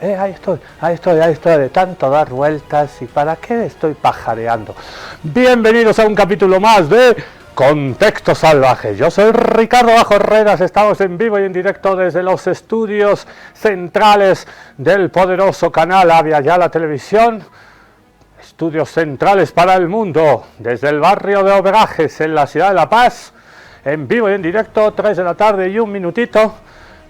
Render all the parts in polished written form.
Hola, ahí estoy, de tanto dar vueltas, ¿y para qué estoy pajareando? Bienvenidos a un capítulo más de Contexto Salvaje. Yo soy Ricardo Bajo Herreras, estamos en vivo y en directo desde los estudios centrales del poderoso canal Avia Yala Televisión. Estudios centrales para el mundo, desde el barrio de Ovegajes, en la ciudad de La Paz, en vivo y en directo, 3 de la tarde y un minutito.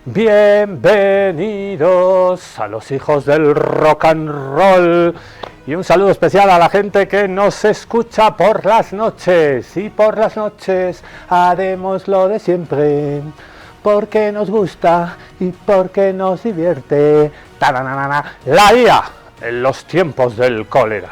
Bienvenidos a los hijos del rock and roll y un saludo especial a la gente que nos escucha por las noches, y por las noches haremos lo de siempre porque nos gusta y porque nos divierte. La IA en los tiempos del cólera,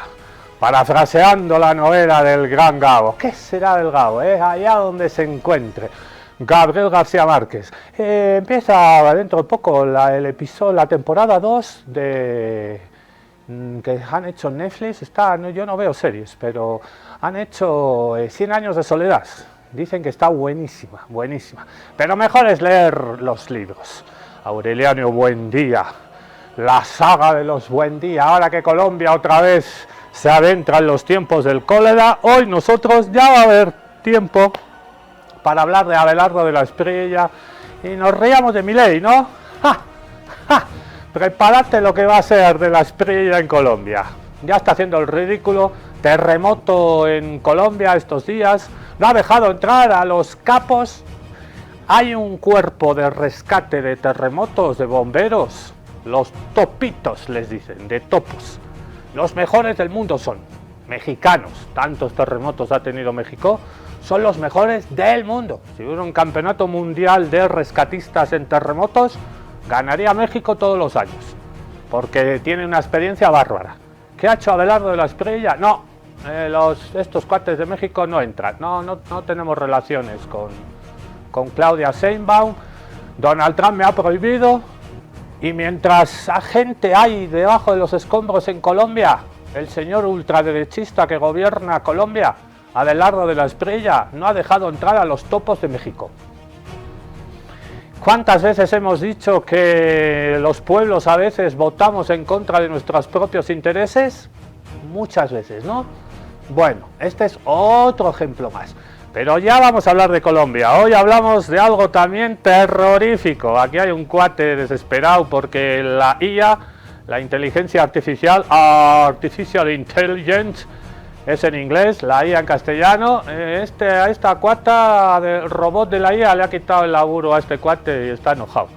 parafraseando la novela del gran Gabo. ¿Qué será del Gabo? Allá donde se encuentre. Gabriel García Márquez. Empieza dentro de poco la temporada 2 de que han hecho en Netflix. Yo no veo series, pero han hecho 100 años de soledad. Dicen que está buenísima, buenísima. Pero mejor es leer los libros. Aureliano Buendía, la saga de los Buendía. Ahora que Colombia otra vez se adentra en los tiempos del cólera, hoy nosotros ya va a haber tiempo para hablar de Abelardo de la Espriella y nos reíamos de Milei, ¿no? ¡Ja! ¡Ja! Prepárate lo que va a ser de la Espriella en Colombia. Ya está haciendo el ridículo. Terremoto en Colombia estos días. No ha dejado entrar a los capos. Hay un cuerpo de rescate de terremotos, de bomberos. Los topitos les dicen, de topos. Los mejores del mundo son mexicanos. Tantos terremotos ha tenido México. Son los mejores del mundo. Si hubiera un campeonato mundial de rescatistas en terremotos, ganaría México todos los años, porque tiene una experiencia bárbara. ¿Qué ha hecho Abelardo de la Espriella? No, estos cuates de México no entran. No tenemos relaciones con Claudia Sheinbaum. Donald Trump me ha prohibido. Y mientras a gente hay debajo de los escombros en Colombia, el señor ultraderechista que gobierna Colombia, Abelardo de la Espriella, no ha dejado entrar a los topos de México. ¿Cuántas veces hemos dicho que los pueblos a veces votamos en contra de nuestros propios intereses? Muchas veces, ¿no? Bueno, este es otro ejemplo más. Pero ya vamos a hablar de Colombia. Hoy hablamos de algo también terrorífico. Aquí hay un cuate desesperado porque la IA, la inteligencia artificial, Artificial Intelligence, es en inglés, la IA en castellano. Esta cuata del robot de la IA le ha quitado el laburo a este cuate y está enojado.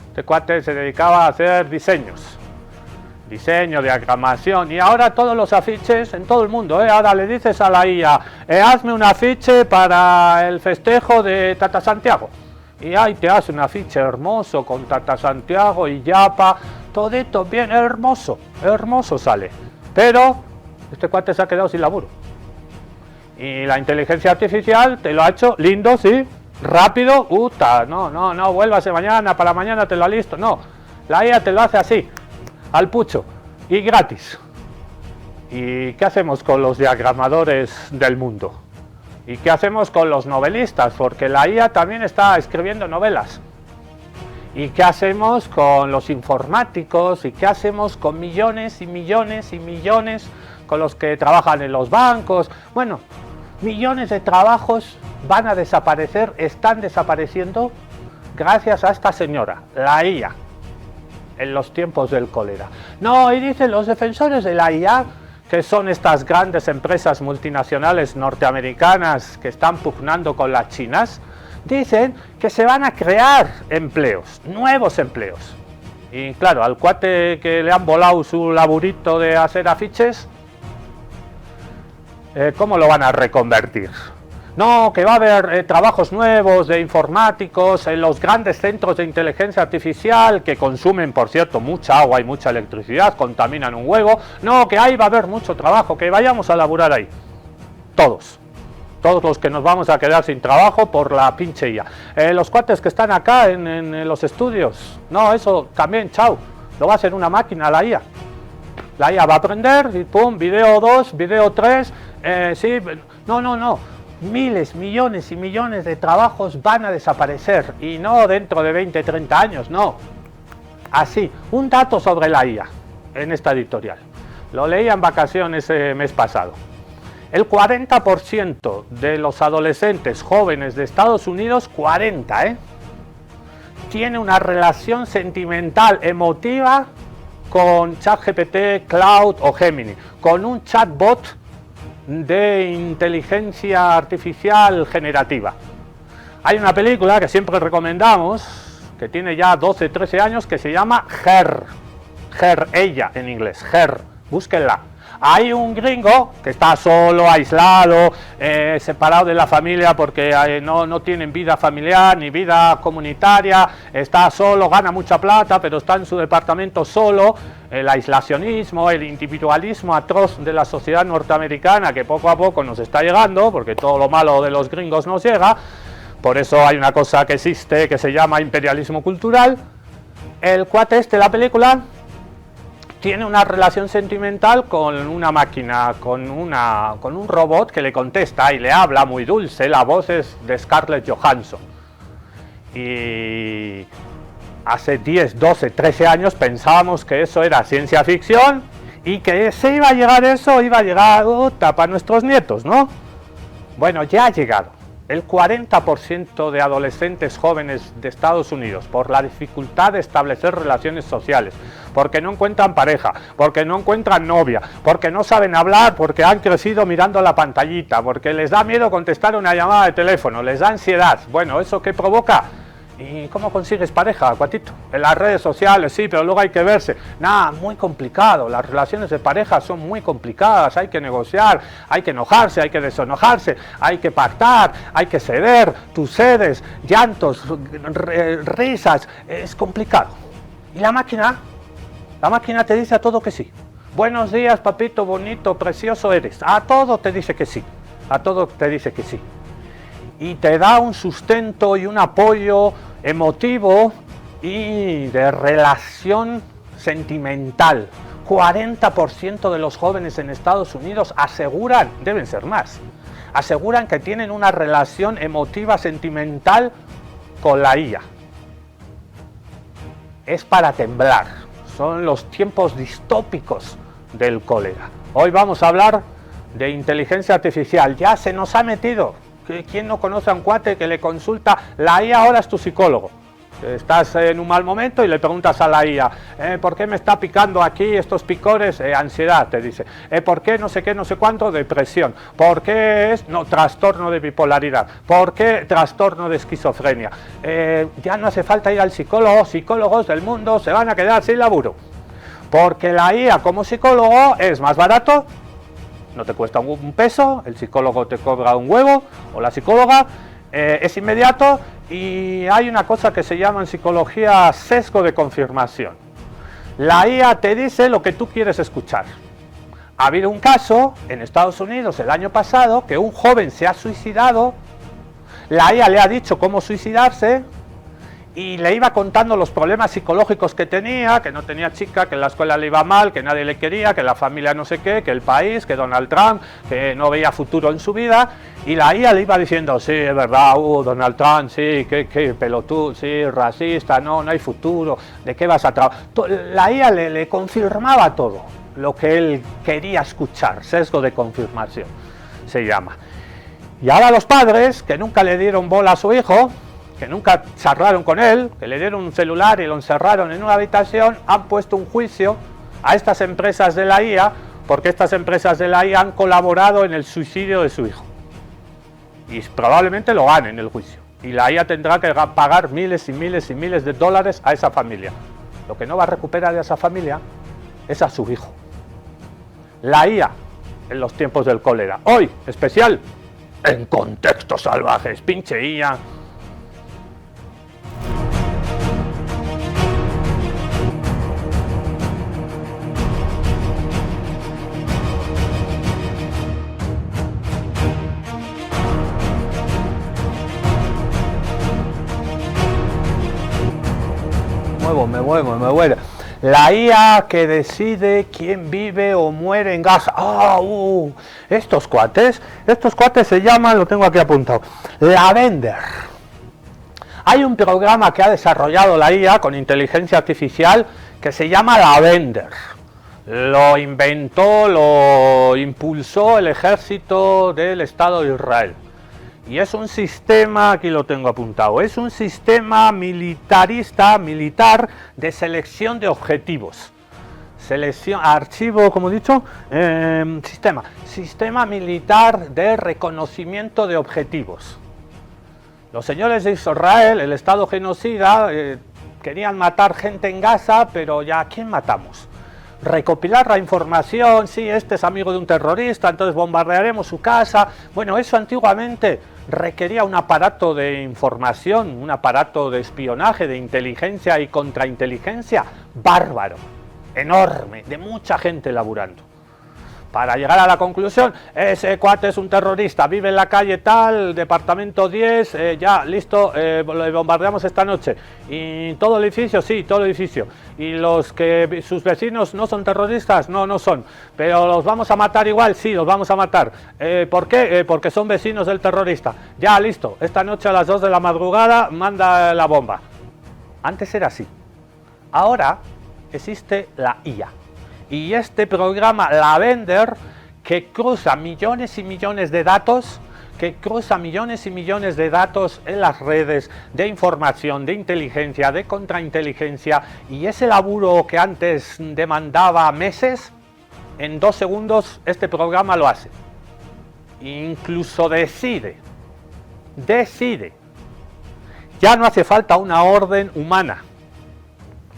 Este cuate se dedicaba a hacer diseño, diagramación, y ahora todos los afiches en todo el mundo, ahora le dices a la IA, hazme un afiche para el festejo de Tata Santiago, y ahí te hace un afiche hermoso con Tata Santiago y Yapa, todito bien hermoso sale, pero este cuate se ha quedado sin laburo. Y la inteligencia artificial te lo ha hecho lindo, sí, rápido, no, vuélvase mañana, para mañana te lo ha listo, no, la IA te lo hace así, al pucho, y gratis. ¿Y qué hacemos con los diagramadores del mundo? ¿Y qué hacemos con los novelistas? Porque la IA también está escribiendo novelas. ¿Y qué hacemos con los informáticos? ¿Y qué hacemos con millones y millones y millones con los que trabajan en los bancos? Bueno, millones de trabajos van a desaparecer, están desapareciendo gracias a esta señora, la IA, en los tiempos del cólera. No, y dicen los defensores de la IA, que son estas grandes empresas multinacionales norteamericanas que están pugnando con las chinas, dicen que se van a crear empleos, nuevos empleos. Y claro, al cuate que le han volado su laburito de hacer afiches, ¿cómo lo van a reconvertir? No, que va a haber trabajos nuevos de informáticos en los grandes centros de inteligencia artificial que consumen, por cierto, mucha agua y mucha electricidad, contaminan un huevo. No, que ahí va a haber mucho trabajo, que vayamos a laburar ahí. Todos los que nos vamos a quedar sin trabajo por la pinche IA. Los cuates que están acá en los estudios, no, eso también, chao, lo va a hacer una máquina, la IA. La IA va a aprender y pum, video 2, video 3, sí, no. Miles, millones y millones de trabajos van a desaparecer, y no dentro de 20, 30 años, no. Así, un dato sobre la IA en esta editorial. Lo leí en vacaciones el mes pasado. El 40% de los adolescentes jóvenes de Estados Unidos, 40, tiene una relación sentimental, emotiva con ChatGPT, Cloud o Gemini, con un chatbot de inteligencia artificial generativa. Hay una película que siempre recomendamos, que tiene ya 12, 13 años, que se llama Her, ella en inglés, Her, búsquenla. Hay un gringo que está solo, aislado, separado de la familia porque no tienen vida familiar ni vida comunitaria, está solo, gana mucha plata, pero está en su departamento solo. El aislacionismo, el individualismo atroz de la sociedad norteamericana que poco a poco nos está llegando, porque todo lo malo de los gringos nos llega. Por eso hay una cosa que existe que se llama imperialismo cultural. El cuate este de la película tiene una relación sentimental con una máquina, con un robot que le contesta y le habla muy dulce. La voz es de Scarlett Johansson. Y hace 10, 12, 13 años pensábamos que eso era ciencia ficción y que se iba a llegar eso, iba a llegar para nuestros nietos, ¿no? Bueno, ya ha llegado. El 40% de adolescentes jóvenes de Estados Unidos, por la dificultad de establecer relaciones sociales, porque no encuentran pareja, porque no encuentran novia, porque no saben hablar, porque han crecido mirando la pantallita, porque les da miedo contestar una llamada de teléfono, les da ansiedad. Bueno, ¿eso qué provoca? ¿Y cómo consigues pareja, cuatito? En las redes sociales, sí, pero luego hay que verse. Nada, muy complicado. Las relaciones de pareja son muy complicadas. Hay que negociar, hay que enojarse, hay que desenojarse, hay que pactar, hay que ceder. Tú cedes, llantos, risas. Es complicado. ¿Y la máquina? La máquina te dice a todo que sí. Buenos días, papito, bonito, precioso eres. A todo te dice que sí. A todo te dice que sí. Y te da un sustento y un apoyo emotivo y de relación sentimental. 40% de los jóvenes en Estados Unidos aseguran, deben ser más, aseguran que tienen una relación emotiva sentimental con la IA. Es para temblar, son los tiempos distópicos del cólera. Hoy vamos a hablar de inteligencia artificial, ya se nos ha metido. ¿Quién no conoce a un cuate que le consulta? La IA ahora es tu psicólogo. Estás en un mal momento y le preguntas a la IA, ¿por qué me está picando aquí estos picores? Ansiedad, te dice. ¿Por qué no sé qué, no sé cuánto? Depresión. ¿Por qué es? No, trastorno de bipolaridad. ¿Por qué? Trastorno de esquizofrenia. Ya no hace falta ir al psicólogo, psicólogos del mundo se van a quedar sin laburo. Porque la IA como psicólogo es más barato, no te cuesta un peso, el psicólogo te cobra un huevo, o la psicóloga, es inmediato, y hay una cosa que se llama en psicología sesgo de confirmación. La IA te dice lo que tú quieres escuchar. Ha habido un caso en Estados Unidos el año pasado que un joven se ha suicidado, la IA le ha dicho cómo suicidarse, y le iba contando los problemas psicológicos que tenía, que no tenía chica, que en la escuela le iba mal, que nadie le quería, que la familia no sé qué, que el país, que Donald Trump, que no veía futuro en su vida, y la IA le iba diciendo, sí, es verdad, Donald Trump, sí, qué pelotudo, sí, racista, no hay futuro, ¿de qué vas a trabajar? La IA le confirmaba todo lo que él quería escuchar, sesgo de confirmación se llama. Y ahora los padres, que nunca le dieron bola a su hijo, que nunca charlaron con él, que le dieron un celular y lo encerraron en una habitación, han puesto un juicio a estas empresas de la IA, porque estas empresas de la IA han colaborado en el suicidio de su hijo. Y probablemente lo ganen el juicio. Y la IA tendrá que pagar miles y miles y miles de dólares a esa familia. Lo que no va a recuperar de esa familia es a su hijo. La IA en los tiempos del cólera. Hoy, especial, en Contextos Salvajes. Pinche IA. Me muevo. La IA que decide quién vive o muere en Gaza. Estos cuates se llaman, lo tengo aquí apuntado, Lavender. Hay un programa que ha desarrollado la IA con inteligencia artificial que se llama Lavender. Lo inventó, lo impulsó el ejército del Estado de Israel. Y es un sistema, aquí lo tengo apuntado, es un sistema militar de selección de objetivos. Archivo, como he dicho, sistema militar de reconocimiento de objetivos. Los señores de Israel, el Estado genocida, querían matar gente en Gaza, pero ya, ¿a quién matamos? Recopilar la información, sí, este es amigo de un terrorista, entonces bombardearemos su casa. Bueno, eso antiguamente requería un aparato de información, un aparato de espionaje, de inteligencia y contrainteligencia bárbaro, enorme, de mucha gente laburando. Para llegar a la conclusión, ese cuate es un terrorista, vive en la calle tal, departamento 10, ya, listo, lo bombardeamos esta noche. ¿Y todo el edificio? Sí, todo el edificio. ¿Y los que sus vecinos no son terroristas? No, no son. ¿Pero los vamos a matar igual? Sí, los vamos a matar. ¿Por qué? Porque son vecinos del terrorista. Ya, listo, esta noche a las 2 de la madrugada manda la bomba. Antes era así. Ahora existe la IA. Y este programa Lavender, que cruza millones y millones de datos, en las redes de información, de inteligencia, de contrainteligencia, y ese laburo que antes demandaba meses, en 2 segundos este programa lo hace. Incluso decide. Ya no hace falta una orden humana.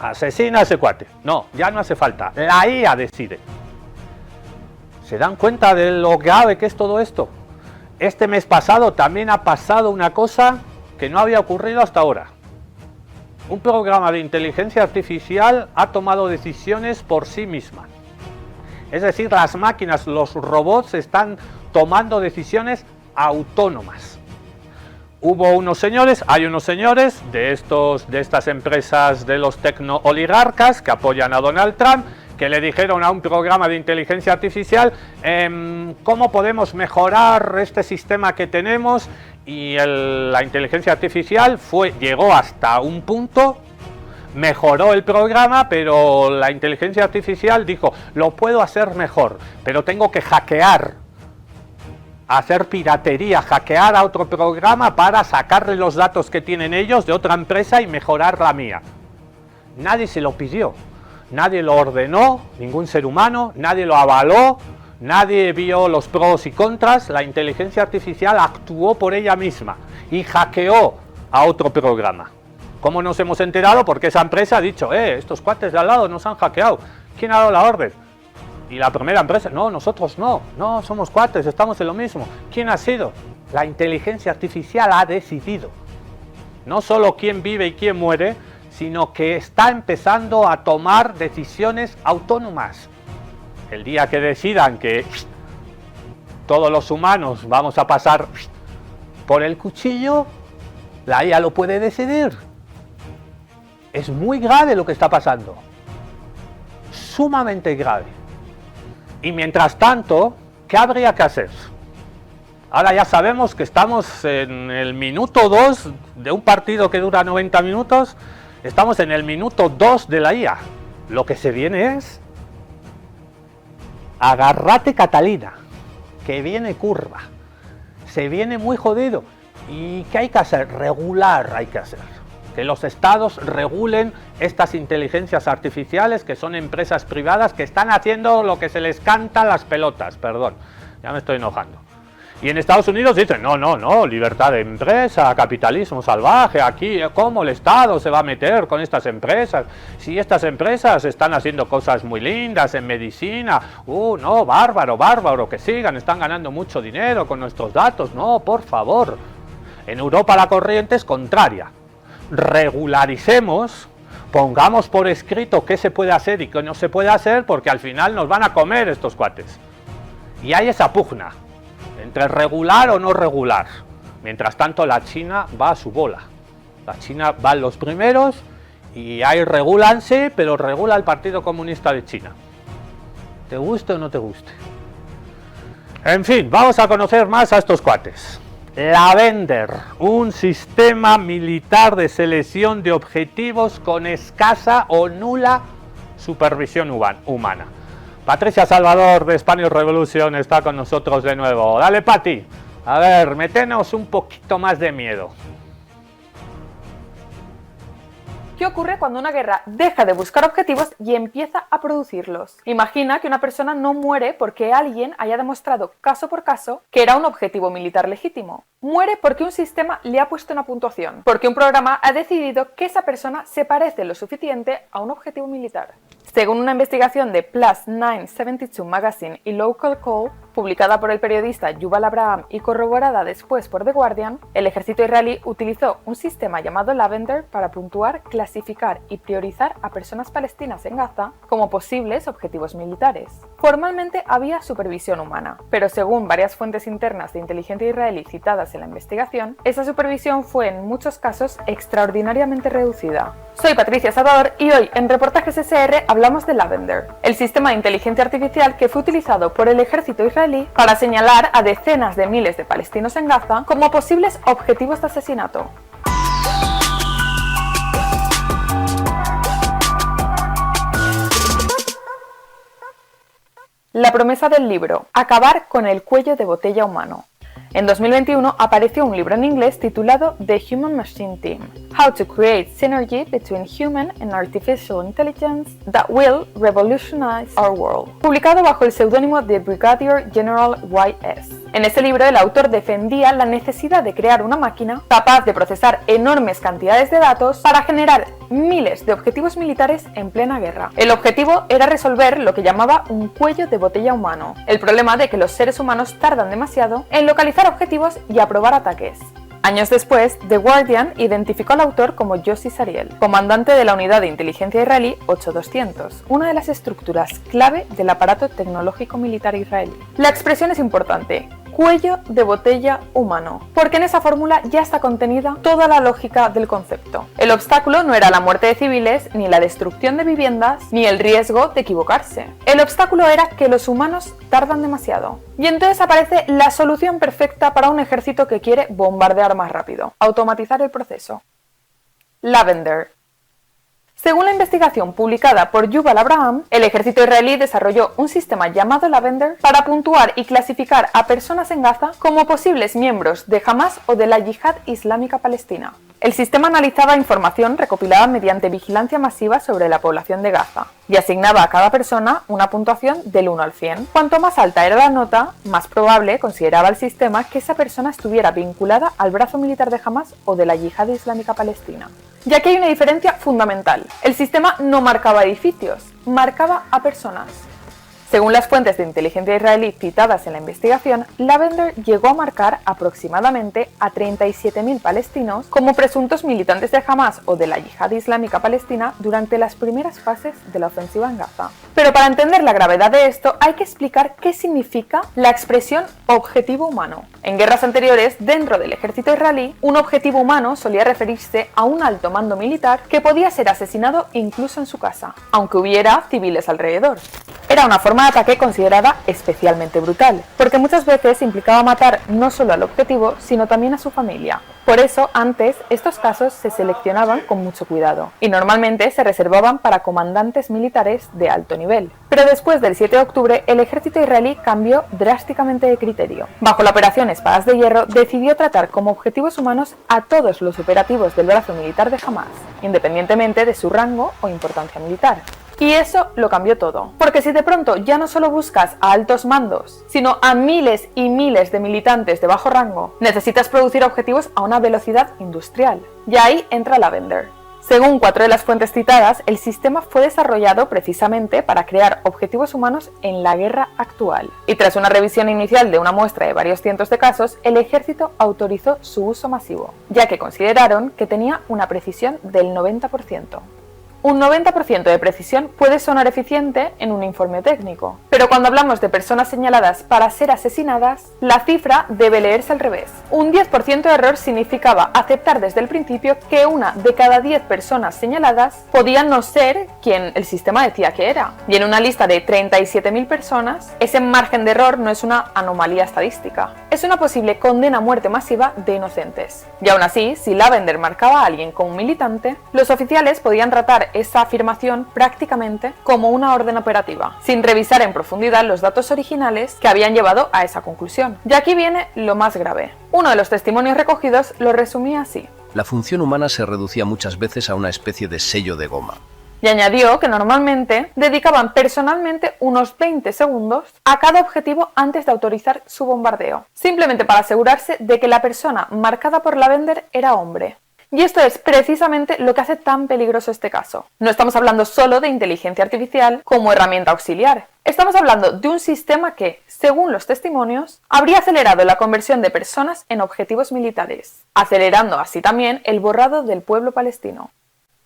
Asesina a ese cuate. No, ya no hace falta. La IA decide. ¿Se dan cuenta de lo grave que es todo esto? Este mes pasado también ha pasado una cosa que no había ocurrido hasta ahora. Un programa de inteligencia artificial ha tomado decisiones por sí misma. Es decir, las máquinas, los robots están tomando decisiones autónomas. Hay unos señores de estas empresas de los tecno-oligarcas que apoyan a Donald Trump, que le dijeron a un programa de inteligencia artificial cómo podemos mejorar este sistema que tenemos, y la inteligencia artificial llegó hasta un punto, mejoró el programa, pero la inteligencia artificial dijo, lo puedo hacer mejor, pero tengo que hacer piratería, hackear a otro programa para sacarle los datos que tienen ellos de otra empresa y mejorar la mía. Nadie se lo pidió, nadie lo ordenó, ningún ser humano, nadie lo avaló, nadie vio los pros y contras. La inteligencia artificial actuó por ella misma y hackeó a otro programa. ¿Cómo nos hemos enterado? Porque esa empresa ha dicho, estos cuates de al lado nos han hackeado. ¿Quién ha dado la orden? Y la primera empresa, no, nosotros no, somos cuates, estamos en lo mismo. ¿Quién ha sido? La inteligencia artificial ha decidido. No solo quién vive y quién muere, sino que está empezando a tomar decisiones autónomas. El día que decidan que todos los humanos vamos a pasar por el cuchillo, la IA lo puede decidir. Es muy grave lo que está pasando. Sumamente grave. Y mientras tanto, ¿qué habría que hacer? Ahora ya sabemos que estamos en el minuto 2 de un partido que dura 90 minutos, estamos en el minuto 2 de la IA. Lo que se viene es, agárrate Catalina, que viene curva, se viene muy jodido. ¿Y qué hay que hacer? Regular hay que hacer. Que los estados regulen estas inteligencias artificiales, que son empresas privadas que están haciendo lo que se les canta las pelotas, perdón, ya me estoy enojando. Y en Estados Unidos dicen, no, libertad de empresa, capitalismo salvaje, aquí, ¿cómo el Estado se va a meter con estas empresas? Si estas empresas están haciendo cosas muy lindas en medicina, no, bárbaro, que sigan, están ganando mucho dinero con nuestros datos, no, por favor. En Europa la corriente es contraria. Regularicemos, pongamos por escrito qué se puede hacer y qué no se puede hacer, porque al final nos van a comer estos cuates. Y hay esa pugna entre regular o no regular. Mientras tanto, la China va a su bola. La China va en los primeros y ahí regulanse, pero regula el Partido Comunista de China. ¿Te guste o no te guste? En fin, vamos a conocer más a estos cuates. Lavender, un sistema militar de selección de objetivos con escasa o nula supervisión humana. Patricia Salvador de Spanish Revolution está con nosotros de nuevo. Dale, Pati, a ver, metenos un poquito más de miedo. ¿Qué ocurre cuando una guerra deja de buscar objetivos y empieza a producirlos? Imagina que una persona no muere porque alguien haya demostrado caso por caso que era un objetivo militar legítimo. Muere porque un sistema le ha puesto una puntuación, porque un programa ha decidido que esa persona se parece lo suficiente a un objetivo militar. Según una investigación de Plus 972 Magazine y Local Call, publicada por el periodista Yuval Abraham y corroborada después por The Guardian, el ejército israelí utilizó un sistema llamado Lavender para puntuar, clasificar y priorizar a personas palestinas en Gaza como posibles objetivos militares. Formalmente había supervisión humana, pero según varias fuentes internas de inteligencia israelí citadas en la investigación, esa supervisión fue en muchos casos extraordinariamente reducida. Soy Patricia Salvador y hoy en Reportajes SR hablamos de Lavender, el sistema de inteligencia artificial que fue utilizado por el ejército israelí para señalar a decenas de miles de palestinos en Gaza como posibles objetivos de asesinato. La promesa del libro: acabar con el cuello de botella humano. En 2021 apareció un libro en inglés titulado The Human Machine Team: How to Create Synergy Between Human and Artificial Intelligence That Will Revolutionize Our World, publicado bajo el seudónimo de Brigadier General Y.S. En ese libro el autor defendía la necesidad de crear una máquina capaz de procesar enormes cantidades de datos para generar miles de objetivos militares en plena guerra. El objetivo era resolver lo que llamaba un cuello de botella humano, el problema de que los seres humanos tardan demasiado en localizar objetivos y aprobar ataques. Años después, The Guardian identificó al autor como Yossi Sariel, comandante de la unidad de inteligencia israelí 8200, una de las estructuras clave del aparato tecnológico militar israelí. La expresión es importante: cuello de botella humano, porque en esa fórmula ya está contenida toda la lógica del concepto. El obstáculo no era la muerte de civiles, ni la destrucción de viviendas, ni el riesgo de equivocarse. El obstáculo era que los humanos tardan demasiado. Y entonces aparece la solución perfecta para un ejército que quiere bombardear más rápido: automatizar el proceso. Lavender. Según la investigación publicada por Yuval Abraham, el ejército israelí desarrolló un sistema llamado Lavender para puntuar y clasificar a personas en Gaza como posibles miembros de Hamas o de la Yihad Islámica Palestina. El sistema analizaba información recopilada mediante vigilancia masiva sobre la población de Gaza y asignaba a cada persona una puntuación del 1 al 100. Cuanto más alta era la nota, más probable consideraba el sistema que esa persona estuviera vinculada al brazo militar de Hamas o de la Yihad Islámica Palestina. Ya que hay una diferencia fundamental: el sistema no marcaba edificios, marcaba a personas. Según las fuentes de inteligencia israelí citadas en la investigación, Lavender llegó a marcar aproximadamente a 37.000 palestinos como presuntos militantes de Hamas o de la Yihad Islámica Palestina durante las primeras fases de la ofensiva en Gaza. Pero para entender la gravedad de esto hay que explicar qué significa la expresión objetivo humano. En guerras anteriores, dentro del ejército israelí, un objetivo humano solía referirse a un alto mando militar que podía ser asesinado incluso en su casa, aunque hubiera civiles alrededor. Era una forma de ataque considerada especialmente brutal, porque muchas veces implicaba matar no solo al objetivo, sino también a su familia. Por eso, antes, estos casos se seleccionaban con mucho cuidado, y normalmente se reservaban para comandantes militares de alto nivel. Pero después del 7 de octubre, el ejército israelí cambió drásticamente de criterio. Bajo la operación Espadas de Hierro, decidió tratar como objetivos humanos a todos los operativos del brazo militar de Hamas, independientemente de su rango o importancia militar. Y eso lo cambió todo, porque si de pronto ya no solo buscas a altos mandos, sino a miles y miles de militantes de bajo rango, necesitas producir objetivos a una velocidad industrial. Y ahí entra Lavender. Según 4 de las fuentes citadas, el sistema fue desarrollado precisamente para crear objetivos humanos en la guerra actual. Y tras una revisión inicial de una muestra de varios cientos de casos, el ejército autorizó su uso masivo, ya que consideraron que tenía una precisión del 90%. Un 90% de precisión puede sonar eficiente en un informe técnico, pero cuando hablamos de personas señaladas para ser asesinadas, la cifra debe leerse al revés. Un 10% de error significaba aceptar desde el principio que una de cada 10 personas señaladas podía no ser quien el sistema decía que era. Y en una lista de 37.000 personas, ese margen de error no es una anomalía estadística, es una posible condena a muerte masiva de inocentes. Y aún así, si Lavender marcaba a alguien como un militante, los oficiales podían tratar esa afirmación prácticamente como una orden operativa, sin revisar en profundidad los datos originales que habían llevado a esa conclusión. Y aquí viene lo más grave. Uno de los testimonios recogidos lo resumía así. La función humana se reducía muchas veces a una especie de sello de goma. Y añadió que normalmente dedicaban personalmente unos 20 segundos a cada objetivo antes de autorizar su bombardeo, simplemente para asegurarse de que la persona marcada por Lavender era hombre. Y esto es precisamente lo que hace tan peligroso este caso. No estamos hablando solo de inteligencia artificial como herramienta auxiliar. Estamos hablando de un sistema que, según los testimonios, habría acelerado la conversión de personas en objetivos militares, acelerando así también el borrado del pueblo palestino.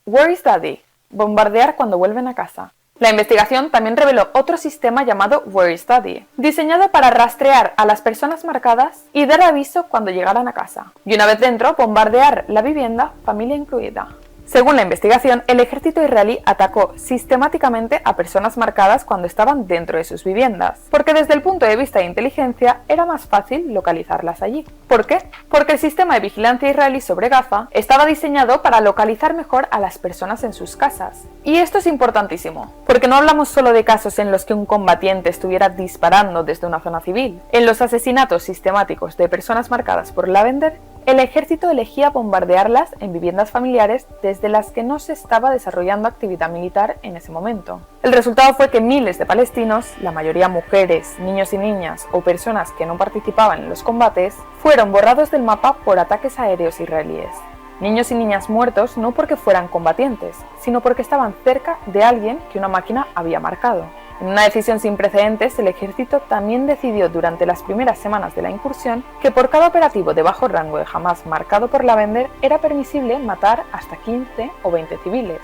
Where is Daddy? Bombardear cuando vuelven a casa. La investigación también reveló otro sistema llamado Where is Daddy, diseñado para rastrear a las personas marcadas y dar aviso cuando llegaran a casa. Y una vez dentro, bombardear la vivienda, familia incluida. Según la investigación, el ejército israelí atacó sistemáticamente a personas marcadas cuando estaban dentro de sus viviendas, porque desde el punto de vista de inteligencia era más fácil localizarlas allí. ¿Por qué? Porque el sistema de vigilancia israelí sobre Gaza estaba diseñado para localizar mejor a las personas en sus casas. Y esto es importantísimo, porque no hablamos solo de casos en los que un combatiente estuviera disparando desde una zona civil. En los asesinatos sistemáticos de personas marcadas por Lavender, el ejército elegía bombardearlas en viviendas familiares desde las que no se estaba desarrollando actividad militar en ese momento. El resultado fue que miles de palestinos, la mayoría mujeres, niños y niñas o personas que no participaban en los combates, fueron borrados del mapa por ataques aéreos israelíes. Niños y niñas muertos no porque fueran combatientes, sino porque estaban cerca de alguien que una máquina había marcado. En una decisión sin precedentes, el ejército también decidió durante las primeras semanas de la incursión que por cada operativo de bajo rango de Hamás marcado por Lavender era permisible matar hasta 15 o 20 civiles.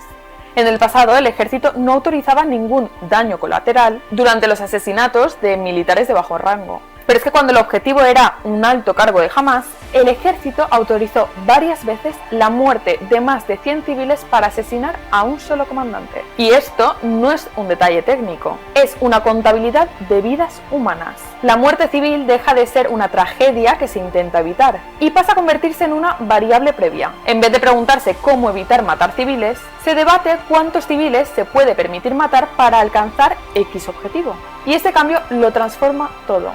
En el pasado, el ejército no autorizaba ningún daño colateral durante los asesinatos de militares de bajo rango. Pero es que cuando el objetivo era un alto cargo de Hamás, el ejército autorizó varias veces la muerte de más de 100 civiles para asesinar a un solo comandante. Y esto no es un detalle técnico, es una contabilidad de vidas humanas. La muerte civil deja de ser una tragedia que se intenta evitar y pasa a convertirse en una variable previa. En vez de preguntarse cómo evitar matar civiles, se debate cuántos civiles se puede permitir matar para alcanzar X objetivo. Y este cambio lo transforma todo.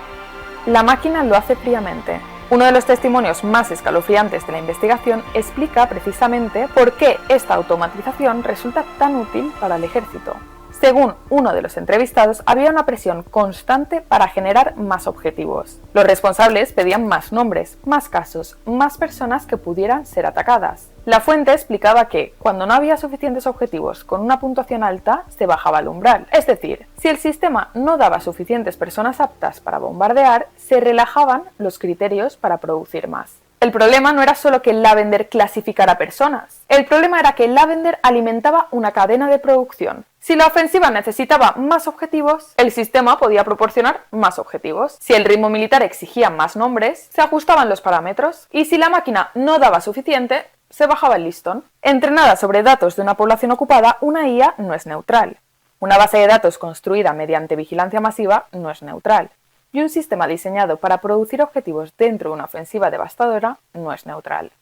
La máquina lo hace fríamente. Uno de los testimonios más escalofriantes de la investigación explica precisamente por qué esta automatización resulta tan útil para el ejército. Según uno de los entrevistados, había una presión constante para generar más objetivos. Los responsables pedían más nombres, más casos, más personas que pudieran ser atacadas. La fuente explicaba que, cuando no había suficientes objetivos con una puntuación alta, se bajaba el umbral. Es decir, si el sistema no daba suficientes personas aptas para bombardear, se relajaban los criterios para producir más. El problema no era solo que Lavender clasificara personas. El problema era que Lavender alimentaba una cadena de producción. Si la ofensiva necesitaba más objetivos, el sistema podía proporcionar más objetivos. Si el ritmo militar exigía más nombres, se ajustaban los parámetros. Y si la máquina no daba suficiente, se bajaba el listón. Entrenada sobre datos de una población ocupada, una IA no es neutral. Una base de datos construida mediante vigilancia masiva no es neutral. Y un sistema diseñado para producir objetivos dentro de una ofensiva devastadora no es neutral.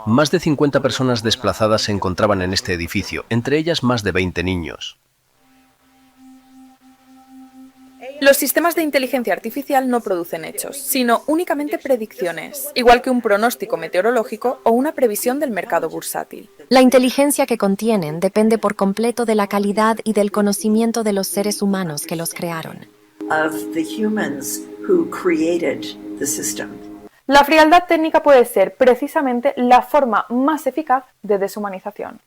Más de 50 personas desplazadas se encontraban en este edificio, entre ellas más de 20 niños. Los sistemas de inteligencia artificial no producen hechos, sino únicamente predicciones, igual que un pronóstico meteorológico o una previsión del mercado bursátil. La inteligencia que contienen depende por completo de la calidad y del conocimiento de los seres humanos que los crearon. La frialdad técnica puede ser precisamente la forma más eficaz de deshumanización.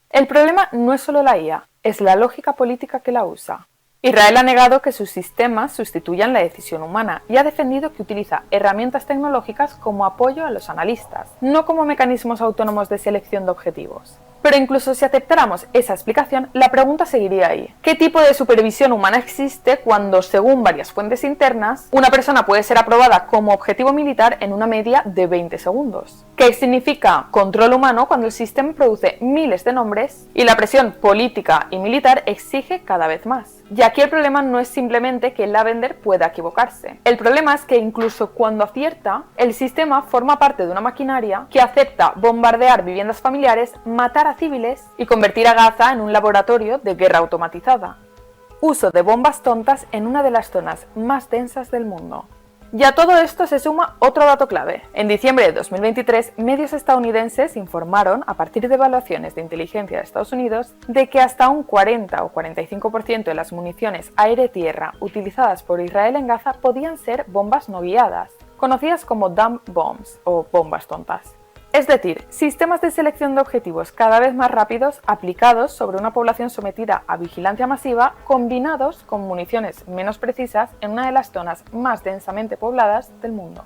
El problema no es solo la IA, es la lógica política que la usa. Israel ha negado que sus sistemas sustituyan la decisión humana y ha defendido que utiliza herramientas tecnológicas como apoyo a los analistas, no como mecanismos autónomos de selección de objetivos. Pero incluso si aceptáramos esa explicación, la pregunta seguiría ahí. ¿Qué tipo de supervisión humana existe cuando, según varias fuentes internas, una persona puede ser aprobada como objetivo militar en una media de 20 segundos? ¿Qué significa control humano cuando el sistema produce miles de nombres y la presión política y militar exige cada vez más? Y aquí el problema no es simplemente que Lavender pueda equivocarse. El problema es que incluso cuando acierta, el sistema forma parte de una maquinaria que acepta bombardear viviendas familiares, matar a civiles y convertir a Gaza en un laboratorio de guerra automatizada. Uso de bombas tontas en una de las zonas más densas del mundo. Y a todo esto se suma otro dato clave. En diciembre de 2023, medios estadounidenses informaron, a partir de evaluaciones de inteligencia de Estados Unidos, de que hasta un 40 o 45% de las municiones aire-tierra utilizadas por Israel en Gaza podían ser bombas no guiadas, conocidas como dumb bombs o bombas tontas. Es decir, sistemas de selección de objetivos cada vez más rápidos aplicados sobre una población sometida a vigilancia masiva combinados con municiones menos precisas en una de las zonas más densamente pobladas del mundo.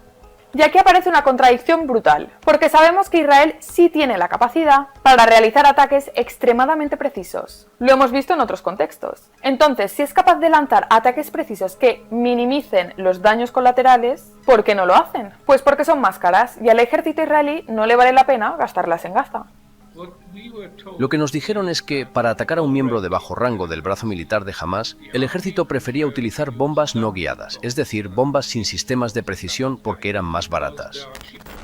Y aquí aparece una contradicción brutal, porque sabemos que Israel sí tiene la capacidad para realizar ataques extremadamente precisos. Lo hemos visto en otros contextos. Entonces, si es capaz de lanzar ataques precisos que minimicen los daños colaterales, ¿por qué no lo hacen? Pues porque son más caras y al ejército israelí no le vale la pena gastarlas en Gaza. Lo que nos dijeron es que, para atacar a un miembro de bajo rango del brazo militar de Hamás, el ejército prefería utilizar bombas no guiadas, es decir, bombas sin sistemas de precisión porque eran más baratas.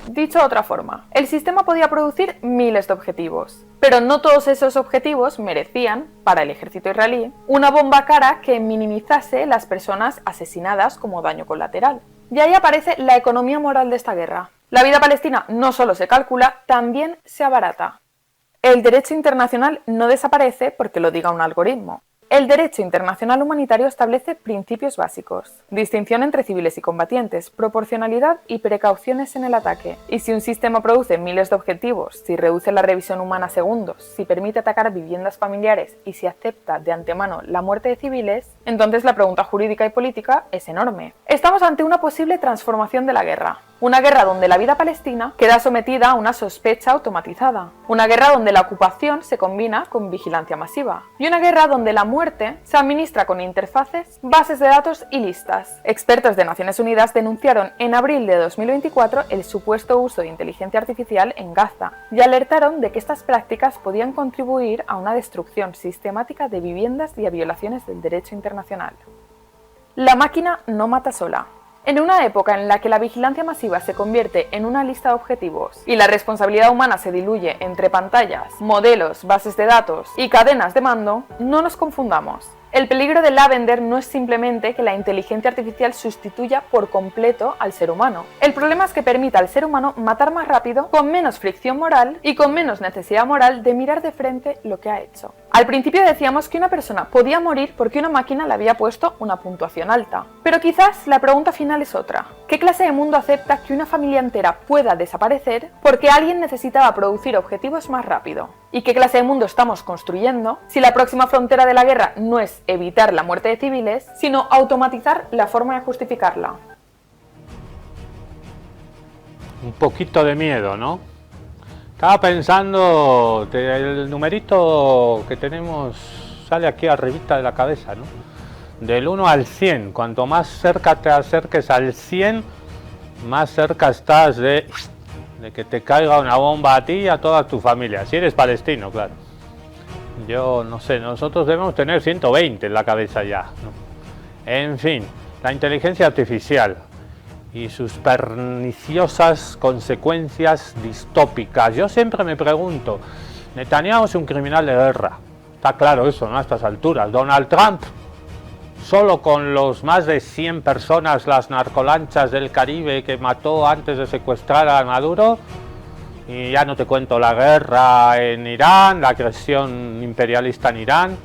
Dicho de otra forma, el sistema podía producir miles de objetivos, pero no todos esos objetivos merecían, para el ejército israelí, una bomba cara que minimizase las personas asesinadas como daño colateral. Y ahí aparece la economía moral de esta guerra. La vida palestina no solo se calcula, también se abarata. El derecho internacional no desaparece porque lo diga un algoritmo. El derecho internacional humanitario establece principios básicos: distinción entre civiles y combatientes, proporcionalidad y precauciones en el ataque. Y si un sistema produce miles de objetivos, si reduce la revisión humana a segundos, si permite atacar viviendas familiares y si acepta de antemano la muerte de civiles, entonces la pregunta jurídica y política es enorme. Estamos ante una posible transformación de la guerra. Una guerra donde la vida palestina queda sometida a una sospecha automatizada. Una guerra donde la ocupación se combina con vigilancia masiva. Y una guerra donde la muerte se administra con interfaces, bases de datos y listas. Expertos de Naciones Unidas denunciaron en abril de 2024 el supuesto uso de inteligencia artificial en Gaza y alertaron de que estas prácticas podían contribuir a una destrucción sistemática de viviendas y a violaciones del derecho internacional. La máquina no mata sola. En una época en la que la vigilancia masiva se convierte en una lista de objetivos y la responsabilidad humana se diluye entre pantallas, modelos, bases de datos y cadenas de mando, no nos confundamos. El peligro de Lavender no es simplemente que la inteligencia artificial sustituya por completo al ser humano. El problema es que permita al ser humano matar más rápido, con menos fricción moral y con menos necesidad moral de mirar de frente lo que ha hecho. Al principio decíamos que una persona podía morir porque una máquina le había puesto una puntuación alta. Pero quizás la pregunta final es otra. ¿Qué clase de mundo acepta que una familia entera pueda desaparecer porque alguien necesitaba producir objetivos más rápido? ¿Y qué clase de mundo estamos construyendo si la próxima frontera de la guerra no es evitar la muerte de civiles, sino automatizar la forma de justificarla? Un poquito de miedo, ¿no? Estaba pensando, el numerito que tenemos sale aquí arribita de la cabeza, ¿no? Del 1 al 100, cuanto más cerca te acerques al 100, más cerca estás de que te caiga una bomba a ti y a toda tu familia, si eres palestino, claro. Yo no sé, nosotros debemos tener 120 en la cabeza ya, ¿no? En fin, la inteligencia artificial y sus perniciosas consecuencias distópicas. Yo siempre me pregunto, Netanyahu es un criminal de guerra, está claro eso, ¿no? A estas alturas. Donald Trump, solo con los más de 100 personas, las narcolanchas del Caribe que mató antes de secuestrar a Maduro, y ya no te cuento la guerra en Irán, la agresión imperialista en Irán,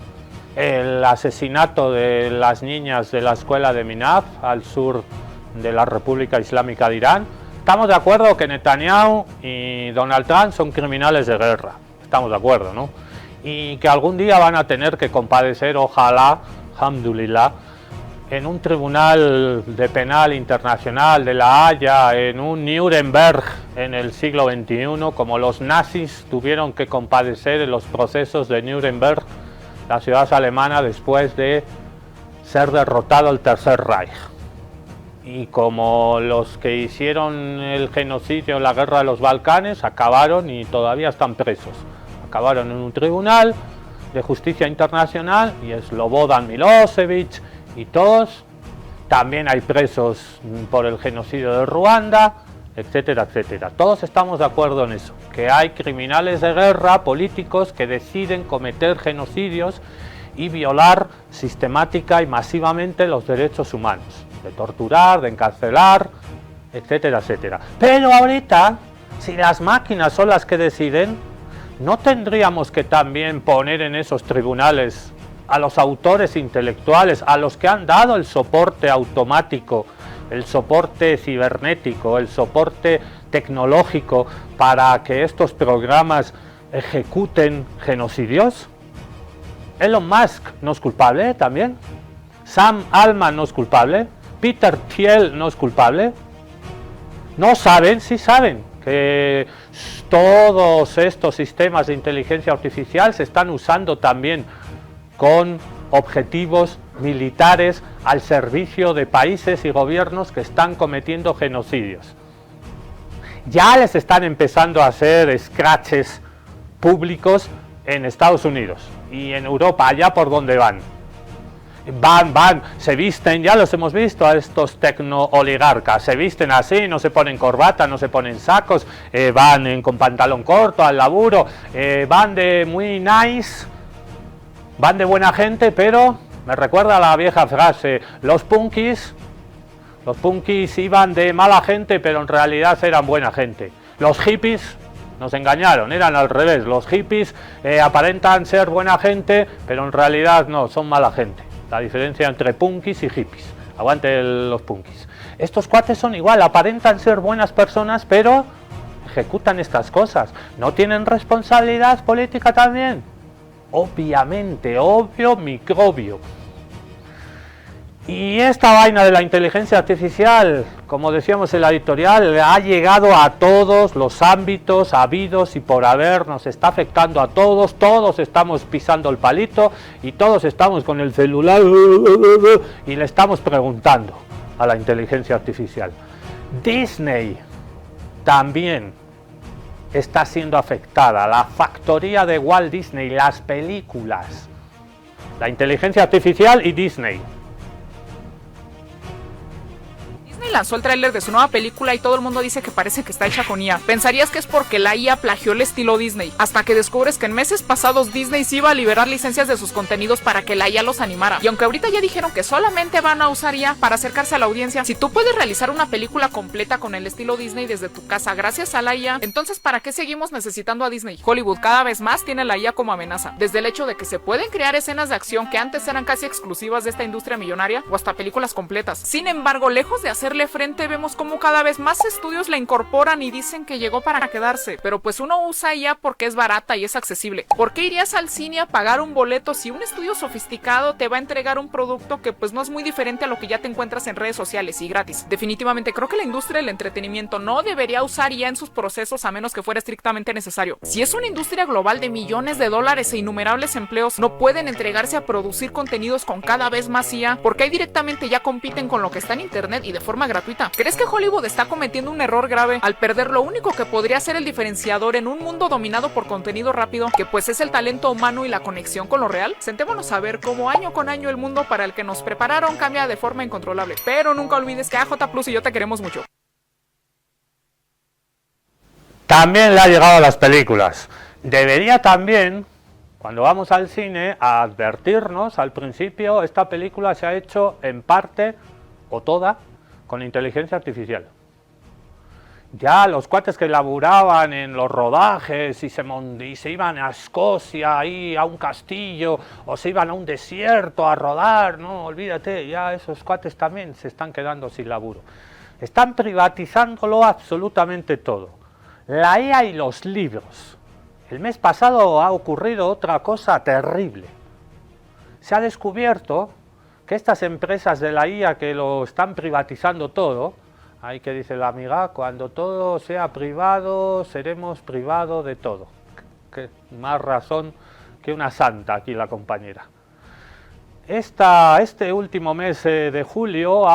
el asesinato de las niñas de la escuela de Minaf al sur de la República Islámica de Irán. Estamos de acuerdo que Netanyahu y Donald Trump son criminales de guerra, estamos de acuerdo, ¿no? Y que algún día van a tener que compadecer, ojalá alhamdulillah, en un tribunal de penal internacional de La Haya, en un Nuremberg en el siglo XXI, como los nazis tuvieron que compadecer en los procesos de Nuremberg, la ciudad alemana, después de ser derrotado el Tercer Reich. Y como los que hicieron el genocidio en la guerra de los Balcanes acabaron y todavía están presos. Acabaron en un tribunal de justicia internacional y Slobodan Milosevic y todos. También hay presos por el genocidio de Ruanda, etcétera, etcétera. Todos estamos de acuerdo en eso, que hay criminales de guerra, políticos, que deciden cometer genocidios y violar sistemática y masivamente los derechos humanos, de torturar, de encarcelar, etcétera, etcétera. Pero ahorita, si las máquinas son las que deciden, ¿no tendríamos que también poner en esos tribunales a los autores intelectuales, a los que han dado el soporte automático, el soporte cibernético, el soporte tecnológico para que estos programas ejecuten genocidios? Elon Musk no es culpable también. Sam Altman no es culpable. Peter Thiel no es culpable. No saben, sí saben que todos estos sistemas de inteligencia artificial se están usando también con objetivos militares al servicio de países y gobiernos que están cometiendo genocidios. Ya les están empezando a hacer scratches públicos en Estados Unidos y en Europa, allá por donde van, se visten, ya los hemos visto a estos tecno-oligarcas, se visten así, no se ponen corbata, no se ponen sacos, van con pantalón corto al laburo, van de muy nice, van de buena gente, pero me recuerda a la vieja frase, los punkis iban de mala gente, pero en realidad eran buena gente. Los hippies nos engañaron, eran al revés, los hippies aparentan ser buena gente, pero en realidad no, son mala gente. La diferencia entre punkis y hippies. Aguante los punkis. Estos cuates son igual, aparentan ser buenas personas, pero ejecutan estas cosas. ¿No tienen responsabilidad política también? Obviamente, obvio, microbio. Y esta vaina de la inteligencia artificial, como decíamos en la editorial, ha llegado a todos los ámbitos habidos y por haber, nos está afectando a todos, todos estamos pisando el palito y todos estamos con el celular y le estamos preguntando a la inteligencia artificial. Disney también está siendo afectada, la factoría de Walt Disney, las películas, la inteligencia artificial y Disney. Disney lanzó el tráiler de su nueva película y todo el mundo dice que parece que está hecha con IA. Pensarías que es porque la IA plagió el estilo Disney, hasta que descubres que en meses pasados Disney sí iba a liberar licencias de sus contenidos para que la IA los animara. Y aunque ahorita ya dijeron que solamente van a usar IA para acercarse a la audiencia, si tú puedes realizar una película completa con el estilo Disney desde tu casa gracias a la IA, entonces ¿para qué seguimos necesitando a Disney? Hollywood cada vez más tiene la IA como amenaza, desde el hecho de que se pueden crear escenas de acción que antes eran casi exclusivas de esta industria millonaria o hasta películas completas. Sin embargo, lejos de hacerle frente, vemos como cada vez más estudios la incorporan y dicen que llegó para quedarse, pero pues uno usa IA porque es barata y es accesible. ¿Por qué irías al cine a pagar un boleto si un estudio sofisticado te va a entregar un producto que pues no es muy diferente a lo que ya te encuentras en redes sociales y gratis? Definitivamente creo que la industria del entretenimiento no debería usar IA en sus procesos a menos que fuera estrictamente necesario. Si es una industria global de millones de dólares e innumerables empleos, no pueden entregarse a producir contenidos con cada vez más IA porque ahí directamente ya compiten con lo que está en internet y de forma gratuita. ¿Crees que Hollywood está cometiendo un error grave al perder lo único que podría ser el diferenciador en un mundo dominado por contenido rápido, que pues es el talento humano y la conexión con lo real? Sentémonos a ver cómo año con año el mundo para el que nos prepararon cambia de forma incontrolable. Pero nunca olvides que AJ Plus y yo te queremos mucho. También le ha llegado a las películas. Debería también, cuando vamos al cine, a advertirnos al principio, esta película se ha hecho en parte o toda con inteligencia artificial. Ya los cuates que laburaban en los rodajes y se iban a Escocia, ahí a un castillo, o se iban a un desierto a rodar, no, olvídate, ya esos cuates también se están quedando sin laburo. Están privatizándolo absolutamente todo. La IA y los libros. El mes pasado ha ocurrido otra cosa terrible. Se ha descubierto que estas empresas de la IA que lo están privatizando todo, ahí que dice la amiga, cuando todo sea privado, seremos privados de todo. Que más razón que una santa aquí la compañera. Este último mes de julio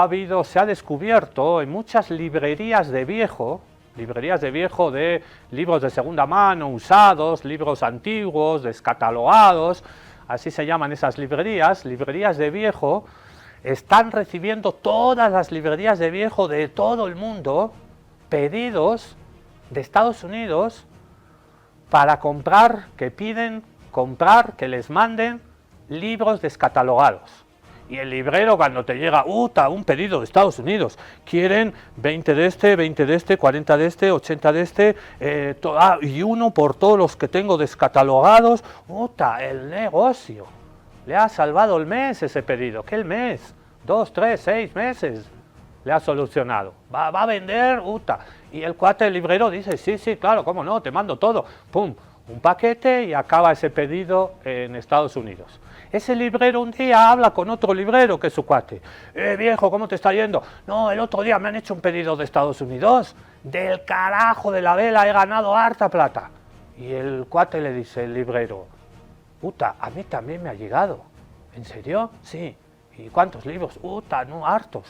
se ha descubierto en muchas librerías de viejo de libros de segunda mano, usados, libros antiguos, descatalogados, así se llaman esas librerías de viejo, están recibiendo todas las librerías de viejo de todo el mundo pedidos de Estados Unidos para que les manden libros descatalogados. Y el librero, cuando te llega un pedido de Estados Unidos, quieren 20 de este, 20 de este, 40 de este, 80 de este, y uno por todos los que tengo descatalogados, el negocio. Le ha salvado el mes ese pedido. ¿Qué el mes? 2, 3, 6 meses le ha solucionado. Va a vender, Y el cuate del librero dice, sí, claro, cómo no, te mando todo. Pum, un paquete y acaba ese pedido en Estados Unidos. Ese librero un día habla con otro librero que es su cuate. Viejo, ¿cómo te está yendo? No, el otro día me han hecho un pedido de Estados Unidos. Del carajo de la vela, he ganado harta plata. Y el cuate le dice, el librero, a mí también me ha llegado. ¿En serio? Sí. ¿Y cuántos libros? No, hartos.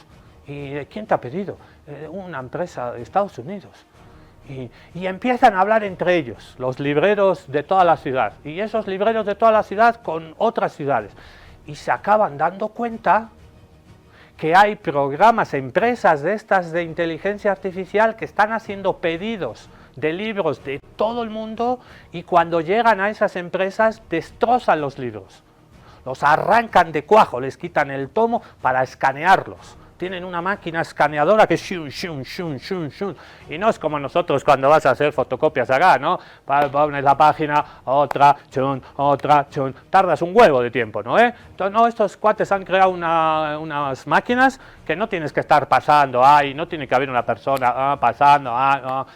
¿Y quién te ha pedido? Una empresa de Estados Unidos. Y empiezan a hablar entre ellos, los libreros de toda la ciudad, y esos libreros de toda la ciudad con otras ciudades, y se acaban dando cuenta que hay programas, empresas de estas de inteligencia artificial que están haciendo pedidos de libros de todo el mundo, y cuando llegan a esas empresas destrozan los libros, los arrancan de cuajo, les quitan el tomo para escanearlos. Tienen una máquina escaneadora que shun, y no es como nosotros cuando vas a hacer fotocopias acá, ¿no? Pones la página, otra, chun, tardas un huevo de tiempo, ¿no? Entonces, no, estos cuates han creado unas máquinas que no tienes que estar pasando, no tiene que haber una persona pasando,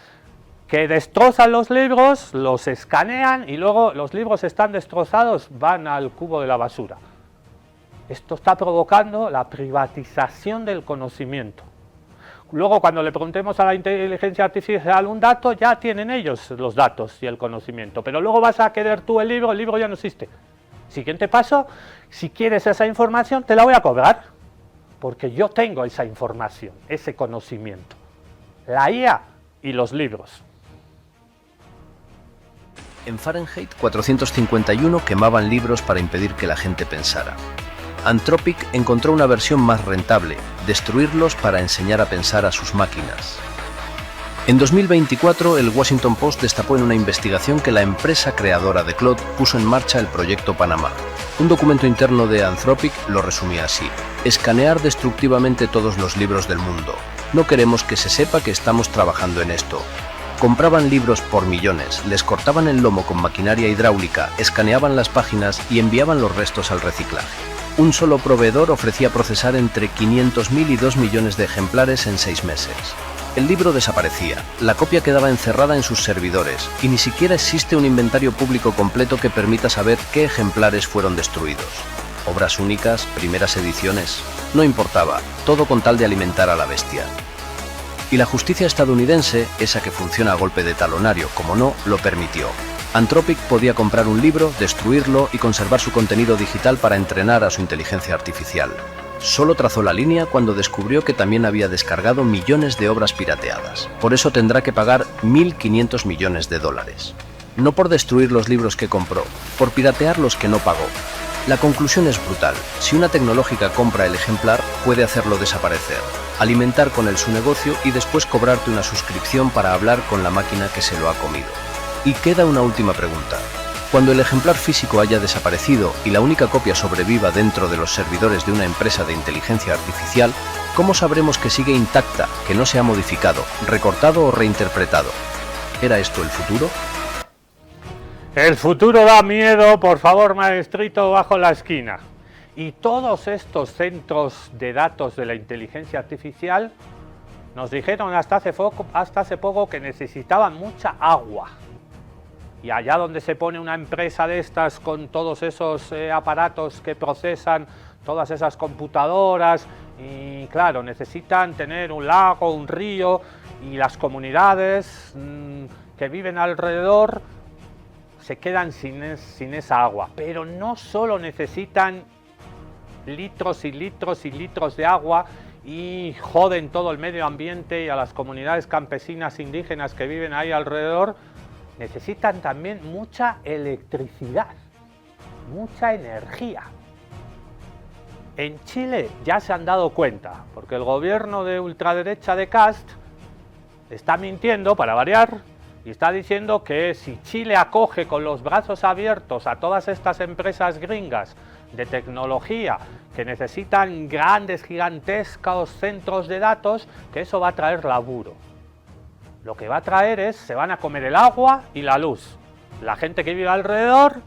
que destrozan los libros, los escanean y luego los libros están destrozados, van al cubo de la basura. Esto está provocando la privatización del conocimiento. Luego, cuando le preguntemos a la inteligencia artificial un dato, ya tienen ellos los datos y el conocimiento. Pero luego vas a querer tú el libro ya no existe. Siguiente paso, si quieres esa información, te la voy a cobrar. Porque yo tengo esa información, ese conocimiento. La IA y los libros. En Fahrenheit 451 quemaban libros para impedir que la gente pensara. Anthropic encontró una versión más rentable, destruirlos para enseñar a pensar a sus máquinas. En 2024, el Washington Post destapó en una investigación que la empresa creadora de Claude puso en marcha el Proyecto Panamá. Un documento interno de Anthropic lo resumía así: escanear destructivamente todos los libros del mundo. No queremos que se sepa que estamos trabajando en esto. Compraban libros por millones, les cortaban el lomo con maquinaria hidráulica, escaneaban las páginas y enviaban los restos al reciclaje. Un solo proveedor ofrecía procesar entre 500.000 y 2 millones de ejemplares en 6 meses. El libro desaparecía, la copia quedaba encerrada en sus servidores y ni siquiera existe un inventario público completo que permita saber qué ejemplares fueron destruidos. Obras únicas, primeras ediciones, no importaba, todo con tal de alimentar a la bestia. Y la justicia estadounidense, esa que funciona a golpe de talonario, como no, lo permitió. Anthropic podía comprar un libro, destruirlo y conservar su contenido digital para entrenar a su inteligencia artificial. Solo trazó la línea cuando descubrió que también había descargado millones de obras pirateadas. Por eso tendrá que pagar 1.500 millones de dólares. No por destruir los libros que compró, por piratear los que no pagó. La conclusión es brutal. Si una tecnológica compra el ejemplar, puede hacerlo desaparecer, alimentar con él su negocio y después cobrarte una suscripción para hablar con la máquina que se lo ha comido. Y queda una última pregunta. Cuando el ejemplar físico haya desaparecido y la única copia sobreviva dentro de los servidores de una empresa de inteligencia artificial, ¿cómo sabremos que sigue intacta, que no se ha modificado, recortado o reinterpretado? ¿Era esto el futuro? El futuro da miedo, por favor, maestrito, bajo la esquina. Y todos estos centros de datos de la inteligencia artificial nos dijeron hasta hace poco que necesitaban mucha agua. Y allá donde se pone una empresa de estas con todos esos aparatos que procesan todas esas computadoras y claro, necesitan tener un lago, un río y las comunidades que viven alrededor se quedan sin esa agua. Pero no solo necesitan litros y litros y litros de agua y joden todo el medio ambiente y a las comunidades campesinas indígenas que viven ahí alrededor, necesitan también mucha electricidad, mucha energía. En Chile ya se han dado cuenta, porque el gobierno de ultraderecha de Kast está mintiendo para variar y está diciendo que si Chile acoge con los brazos abiertos a todas estas empresas gringas de tecnología que necesitan grandes, gigantescos centros de datos, que eso va a traer laburo. Lo que va a traer es, se van a comer el agua y la luz. La gente que vive alrededor,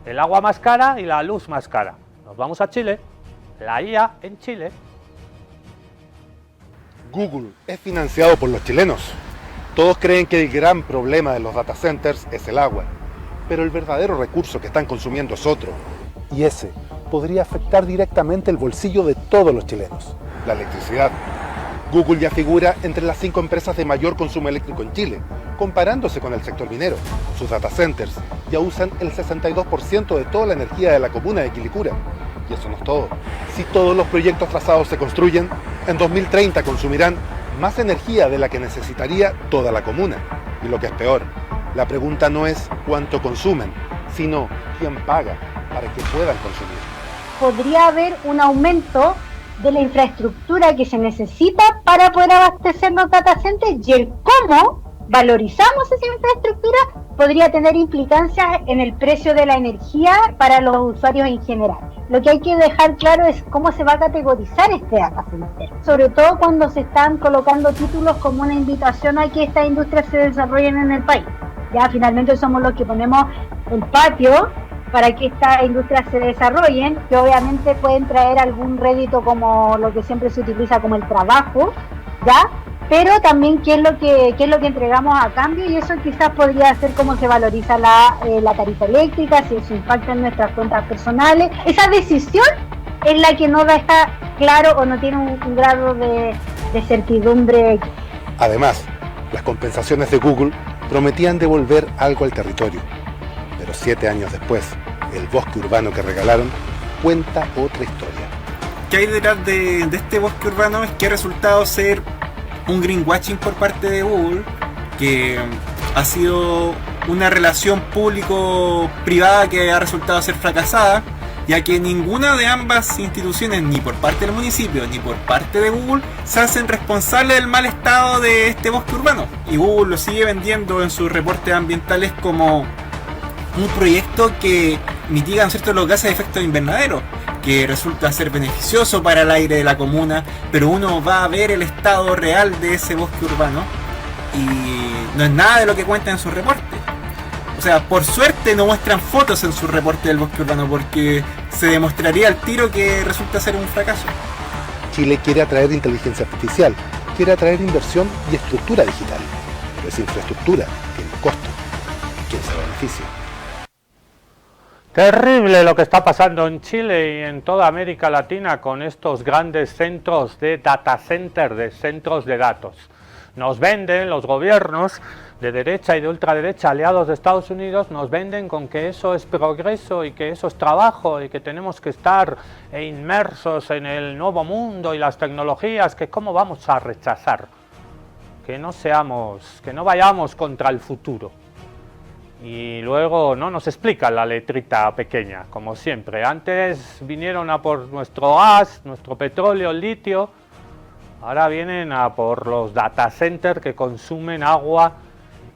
el agua más cara y la luz más cara. Nos vamos a Chile, la IA en Chile. Google es financiado por los chilenos. Todos creen que el gran problema de los data centers es el agua, pero el verdadero recurso que están consumiendo es otro. Y ese podría afectar directamente el bolsillo de todos los chilenos: la electricidad. Google ya figura entre las 5 empresas de mayor consumo eléctrico en Chile, comparándose con el sector minero. Sus data centers ya usan el 62% de toda la energía de la comuna de Quilicura. Y eso no es todo. Si todos los proyectos trazados se construyen, en 2030 consumirán más energía de la que necesitaría toda la comuna. Y lo que es peor, la pregunta no es cuánto consumen, sino quién paga para que puedan consumir. Podría haber un aumento de la infraestructura que se necesita para poder abastecer los data centers, y el cómo valorizamos esa infraestructura podría tener implicancias en el precio de la energía para los usuarios en general. Lo que hay que dejar claro es cómo se va a categorizar este data center, sobre todo cuando se están colocando títulos como una invitación a que estas industrias se desarrollen en el país. Ya finalmente somos los que ponemos el patio para que estas industrias se desarrollen, que obviamente pueden traer algún rédito como lo que siempre se utiliza como el trabajo, ¿ya? Pero también qué es lo que entregamos a cambio, y eso quizás podría ser cómo se valoriza la tarifa eléctrica, si eso impacta en nuestras cuentas personales. Esa decisión es la que no está claro o no tiene un grado de certidumbre. Además, las compensaciones de Google prometían devolver algo al territorio, pero 7 años después, el bosque urbano que regalaron cuenta otra historia. ¿Qué hay detrás de este bosque urbano? Es que ha resultado ser un greenwashing por parte de Google, que ha sido una relación público-privada que ha resultado ser fracasada, ya que ninguna de ambas instituciones, ni por parte del municipio ni por parte de Google, se hacen responsables del mal estado de este bosque urbano, y Google lo sigue vendiendo en sus reportes ambientales como un proyecto que mitiga los gases de efecto invernadero, que resulta ser beneficioso para el aire de la comuna, pero uno va a ver el estado real de ese bosque urbano y no es nada de lo que cuentan en sus reportes. O sea, por suerte no muestran fotos en su reporte del bosque urbano, porque se demostraría al tiro que resulta ser un fracaso. Chile quiere atraer inteligencia artificial, quiere atraer inversión y estructura digital, pero esa infraestructura tiene un costo. ¿Quién se beneficia? Terrible lo que está pasando en Chile y en toda América Latina con estos grandes centros de data center, de centros de datos. Nos venden los gobiernos de derecha y de ultraderecha aliados de Estados Unidos, nos venden con que eso es progreso y que eso es trabajo y que tenemos que estar inmersos en el nuevo mundo y las tecnologías, que cómo vamos a rechazar, que no vayamos contra el futuro. Y luego no nos explican la letrita pequeña, como siempre. Antes vinieron a por nuestro gas, nuestro petróleo, el litio. Ahora vienen a por los data centers que consumen agua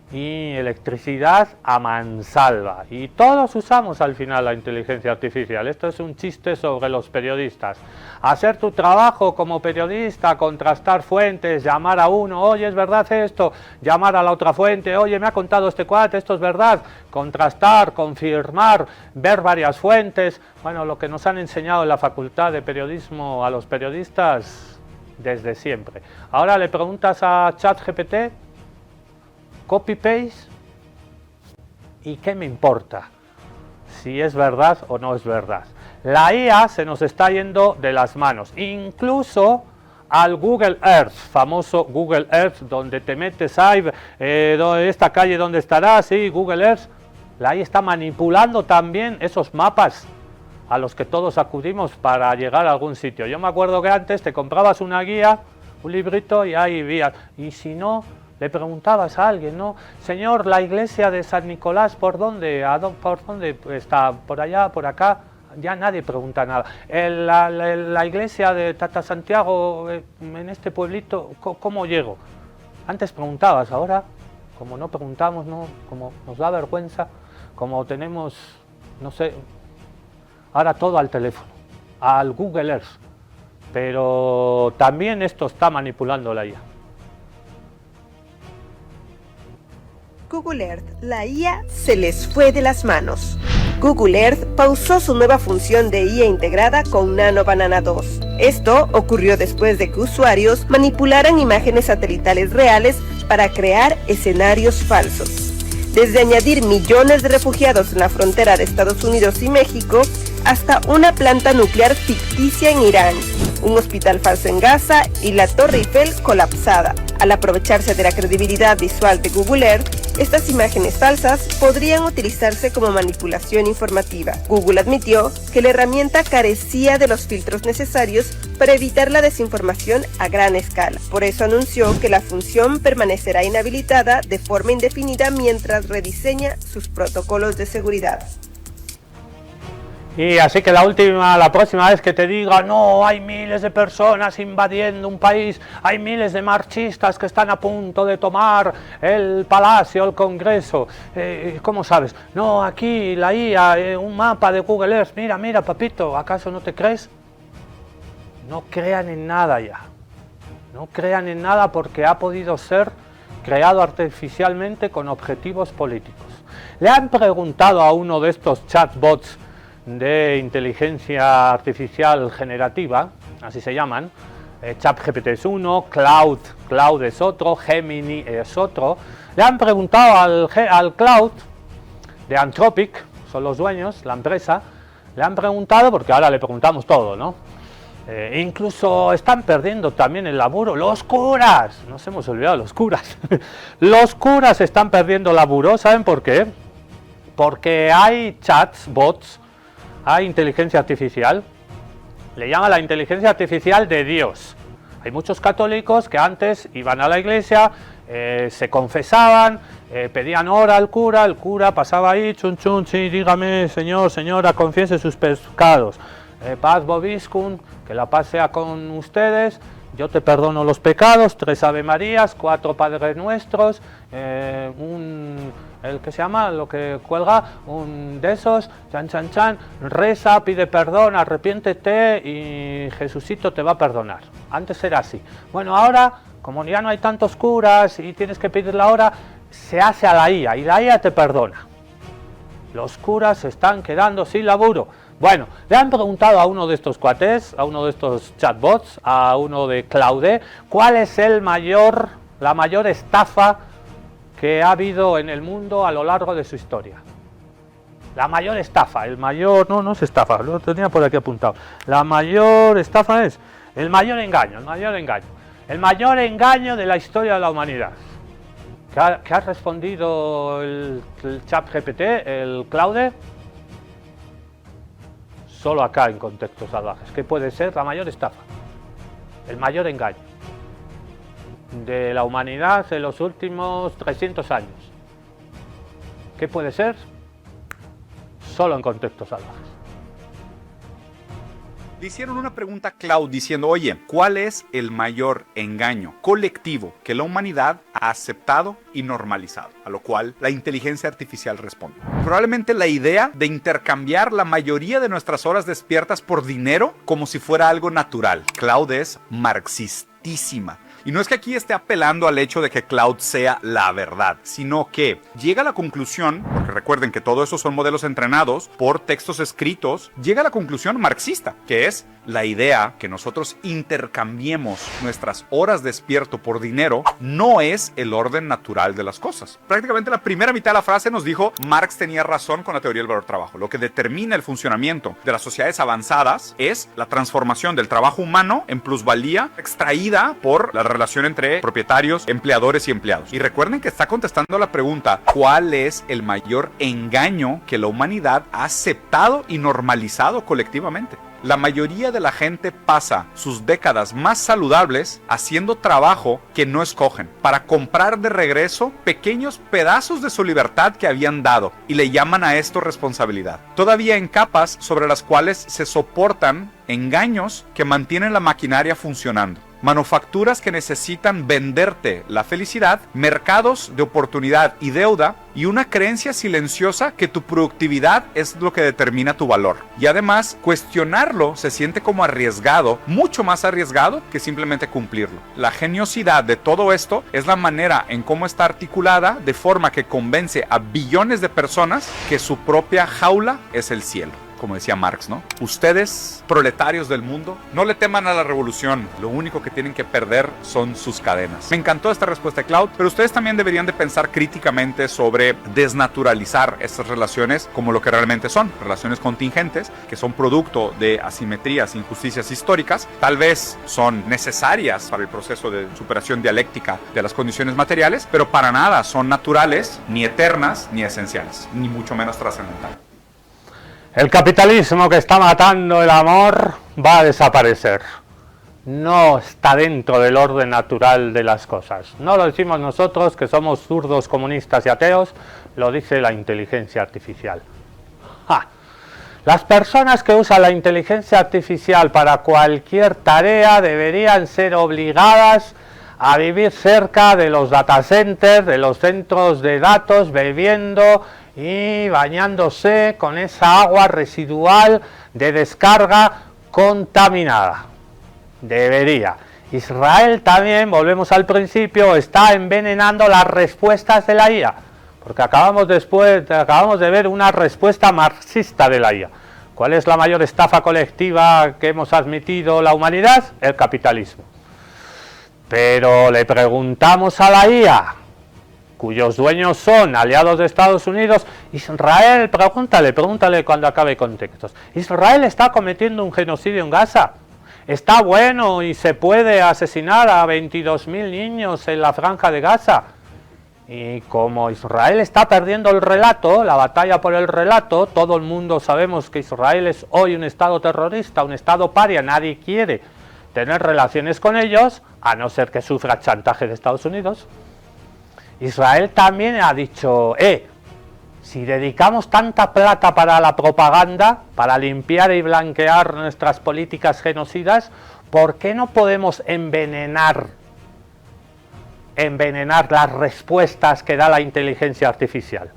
y electricidad a mansalva. Y todos usamos al final la inteligencia artificial. Esto es un chiste sobre los periodistas. Hacer tu trabajo como periodista, contrastar fuentes, llamar a uno, oye, ¿es verdad esto? Llamar a la otra fuente, oye, me ha contado este cuate, esto es verdad. Contrastar, confirmar, ver varias fuentes. Bueno, lo que nos han enseñado en la Facultad de Periodismo a los periodistas desde siempre. Ahora le preguntas a ChatGPT, copy-paste, ¿y qué me importa si es verdad o no es verdad? La IA se nos está yendo de las manos, incluso al Google Earth, famoso Google Earth, donde te metes ahí, esta calle donde estará, sí, Google Earth. La IA está manipulando también esos mapas a los que todos acudimos para llegar a algún sitio. Yo me acuerdo que antes te comprabas una guía, un librito, y ahí vías, y si no, le preguntabas a alguien, ¿no? Señor, la iglesia de San Nicolás, ¿por dónde? ¿Por dónde está? ¿Por allá? ¿Por acá? Ya nadie pregunta nada. La iglesia de Tata Santiago, en este pueblito, ¿cómo llego? Antes preguntabas, ahora, como no preguntamos, ¿no? Como nos da vergüenza, como tenemos, no sé, ahora todo al teléfono, al Google Earth. Pero también esto está manipulando la IA. Google Earth, la IA se les fue de las manos. Google Earth pausó su nueva función de IA integrada con Nano Banana 2. Esto ocurrió después de que usuarios manipularan imágenes satelitales reales para crear escenarios falsos. Desde añadir millones de refugiados en la frontera de Estados Unidos y México, hasta una planta nuclear ficticia en Irán, un hospital falso en Gaza y la Torre Eiffel colapsada. Al aprovecharse de la credibilidad visual de Google Earth, estas imágenes falsas podrían utilizarse como manipulación informativa. Google admitió que la herramienta carecía de los filtros necesarios para evitar la desinformación a gran escala. Por eso anunció que la función permanecerá inhabilitada de forma indefinida mientras rediseña sus protocolos de seguridad. Y así que la próxima vez que te diga, no, hay miles de personas invadiendo un país, hay miles de marchistas que están a punto de tomar el palacio, el Congreso, ¿cómo sabes? No, aquí la IA, un mapa de Google Earth, mira, papito, ¿acaso no te crees? No crean en nada ya, no crean en nada porque ha podido ser creado artificialmente con objetivos políticos. Le han preguntado a uno de estos chatbots de inteligencia artificial generativa, así se llaman, ChatGPT es uno, Cloud es otro, Gemini es otro. Le han preguntado al Cloud de Anthropic, son los dueños, la empresa, le han preguntado, porque ahora le preguntamos todo, ¿no? Incluso están perdiendo también el laburo los curas, nos hemos olvidado los curas. Los curas están perdiendo laburo, ¿saben por qué? Porque hay bots, hay inteligencia artificial, le llama la inteligencia artificial de Dios. Hay muchos católicos que antes iban a la iglesia, se confesaban, pedían hora al cura, el cura pasaba ahí, chun, sí, dígame, señor, señora, confiese sus pecados. Paz vobiscum, que la paz sea con ustedes, yo te perdono los pecados, 3 Ave Marías, 4 Padres Nuestros, el que se llama, lo que cuelga, un de esos, chan, reza, pide perdón, arrepiéntete y Jesucito te va a perdonar. Antes era así. Bueno, ahora, como ya no hay tantos curas y tienes que pedir la hora, se hace a la IA y la IA te perdona. Los curas se están quedando sin laburo. Bueno, le han preguntado a uno de estos cuates, a uno de estos chatbots, a uno de Claude, ¿cuál es la mayor estafa que ha habido en el mundo a lo largo de su historia? La mayor estafa, no es estafa, lo tenía por aquí apuntado. La mayor estafa es el mayor engaño de la historia de la humanidad. ¿Qué ha respondido el ChatGPT, el Claude? Solo acá en Contextos Salvajes. ¿Qué puede ser la mayor estafa? El mayor engaño de la humanidad en los últimos 300 años. ¿Qué puede ser? Solo en Contextos Salvajes. Le hicieron una pregunta a Cloud diciendo, oye, ¿cuál es el mayor engaño colectivo que la humanidad ha aceptado y normalizado? A lo cual la inteligencia artificial responde. Probablemente la idea de intercambiar la mayoría de nuestras horas despiertas por dinero como si fuera algo natural. Cloud es marxistísima Y no es que aquí esté apelando al hecho de que Cloud sea la verdad, sino que llega a la conclusión, porque recuerden que todo eso son modelos entrenados por textos escritos, llega a la conclusión marxista, que es la idea que nosotros intercambiemos nuestras horas despierto por dinero no es el orden natural de las cosas. Prácticamente la primera mitad de la frase nos dijo Marx tenía razón con la teoría del valor trabajo. Lo que determina el funcionamiento de las sociedades avanzadas es la transformación del trabajo humano en plusvalía extraída por la relación entre propietarios, empleadores y empleados. Y recuerden que está contestando la pregunta, ¿cuál es el mayor engaño que la humanidad ha aceptado y normalizado colectivamente? La mayoría de la gente pasa sus décadas más saludables haciendo trabajo que no escogen, para comprar de regreso pequeños pedazos de su libertad que habían dado, y le llaman a esto responsabilidad. Todavía en capas sobre las cuales se soportan engaños que mantienen la maquinaria funcionando. Manufacturas que necesitan venderte la felicidad, mercados de oportunidad y deuda, y una creencia silenciosa que tu productividad es lo que determina tu valor. Y además, cuestionarlo se siente como arriesgado, mucho más arriesgado que simplemente cumplirlo. La geniosidad de todo esto es la manera en cómo está articulada de forma que convence a billones de personas que su propia jaula es el cielo. Como decía Marx, ¿no? Ustedes, proletarios del mundo, no le teman a la revolución. Lo único que tienen que perder son sus cadenas. Me encantó esta respuesta de Cloud, pero ustedes también deberían de pensar críticamente sobre desnaturalizar estas relaciones como lo que realmente son. Relaciones contingentes, que son producto de asimetrías, injusticias históricas. Tal vez son necesarias para el proceso de superación dialéctica de las condiciones materiales, pero para nada son naturales, ni eternas, ni esenciales, ni mucho menos trascendentales. El capitalismo que está matando el amor va a desaparecer. No está dentro del orden natural de las cosas. No lo decimos nosotros, que somos zurdos, comunistas y ateos, lo dice la inteligencia artificial. ¡Ja! Las personas que usan la inteligencia artificial para cualquier tarea deberían ser obligadas a vivir cerca de los data centers, de los centros de datos, bebiendo y bañándose con esa agua residual de descarga contaminada. Debería. Israel también, volvemos al principio, está envenenando las respuestas de la IA, porque acabamos de ver una respuesta marxista de la IA. ¿Cuál es la mayor estafa colectiva que hemos admitido la humanidad? El capitalismo. Pero le preguntamos a la IA, cuyos dueños son aliados de Estados Unidos, Israel, pregúntale cuando acabe con textos. ¿Israel está cometiendo un genocidio en Gaza? ¿Está bueno y se puede asesinar a 22.000 niños en la franja de Gaza? Y como Israel está perdiendo el relato, la batalla por el relato, todo el mundo sabemos que Israel es hoy un estado terrorista, un estado paria, nadie quiere tener relaciones con ellos, a no ser que sufra chantaje de Estados Unidos. Israel también ha dicho, si dedicamos tanta plata para la propaganda, para limpiar y blanquear nuestras políticas genocidas, ¿por qué no podemos envenenar las respuestas que da la inteligencia artificial?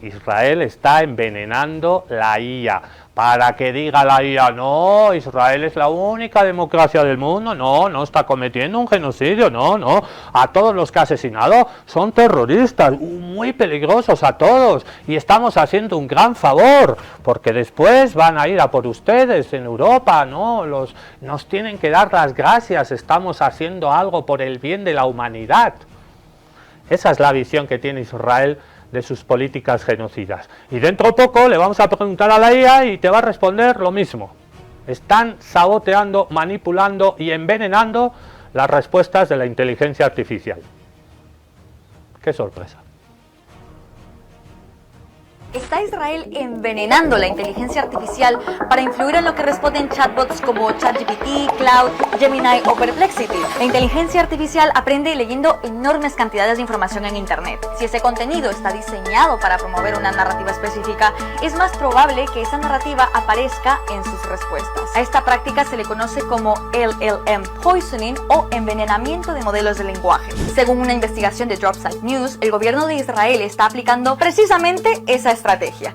Israel está envenenando la IA, para que diga la IA, no, Israel es la única democracia del mundo, no está cometiendo un genocidio, no, a todos los que ha asesinado son terroristas, muy peligrosos a todos, y estamos haciendo un gran favor, porque después van a ir a por ustedes en Europa, nos tienen que dar las gracias, estamos haciendo algo por el bien de la humanidad. Esa es la visión que tiene Israel de sus políticas genocidas. Y dentro de poco le vamos a preguntar a la IA y te va a responder lo mismo. Están saboteando, manipulando y envenenando las respuestas de la inteligencia artificial. ¡Qué sorpresa! ¿Está Israel envenenando la inteligencia artificial para influir en lo que responden chatbots como ChatGPT, Cloud, Gemini o Perplexity? La inteligencia artificial aprende leyendo enormes cantidades de información en Internet. Si ese contenido está diseñado para promover una narrativa específica, es más probable que esa narrativa aparezca en sus respuestas. A esta práctica se le conoce como LLM poisoning o envenenamiento de modelos de lenguaje. Según una investigación de DropSite News, el gobierno de Israel está aplicando precisamente esa estrategia.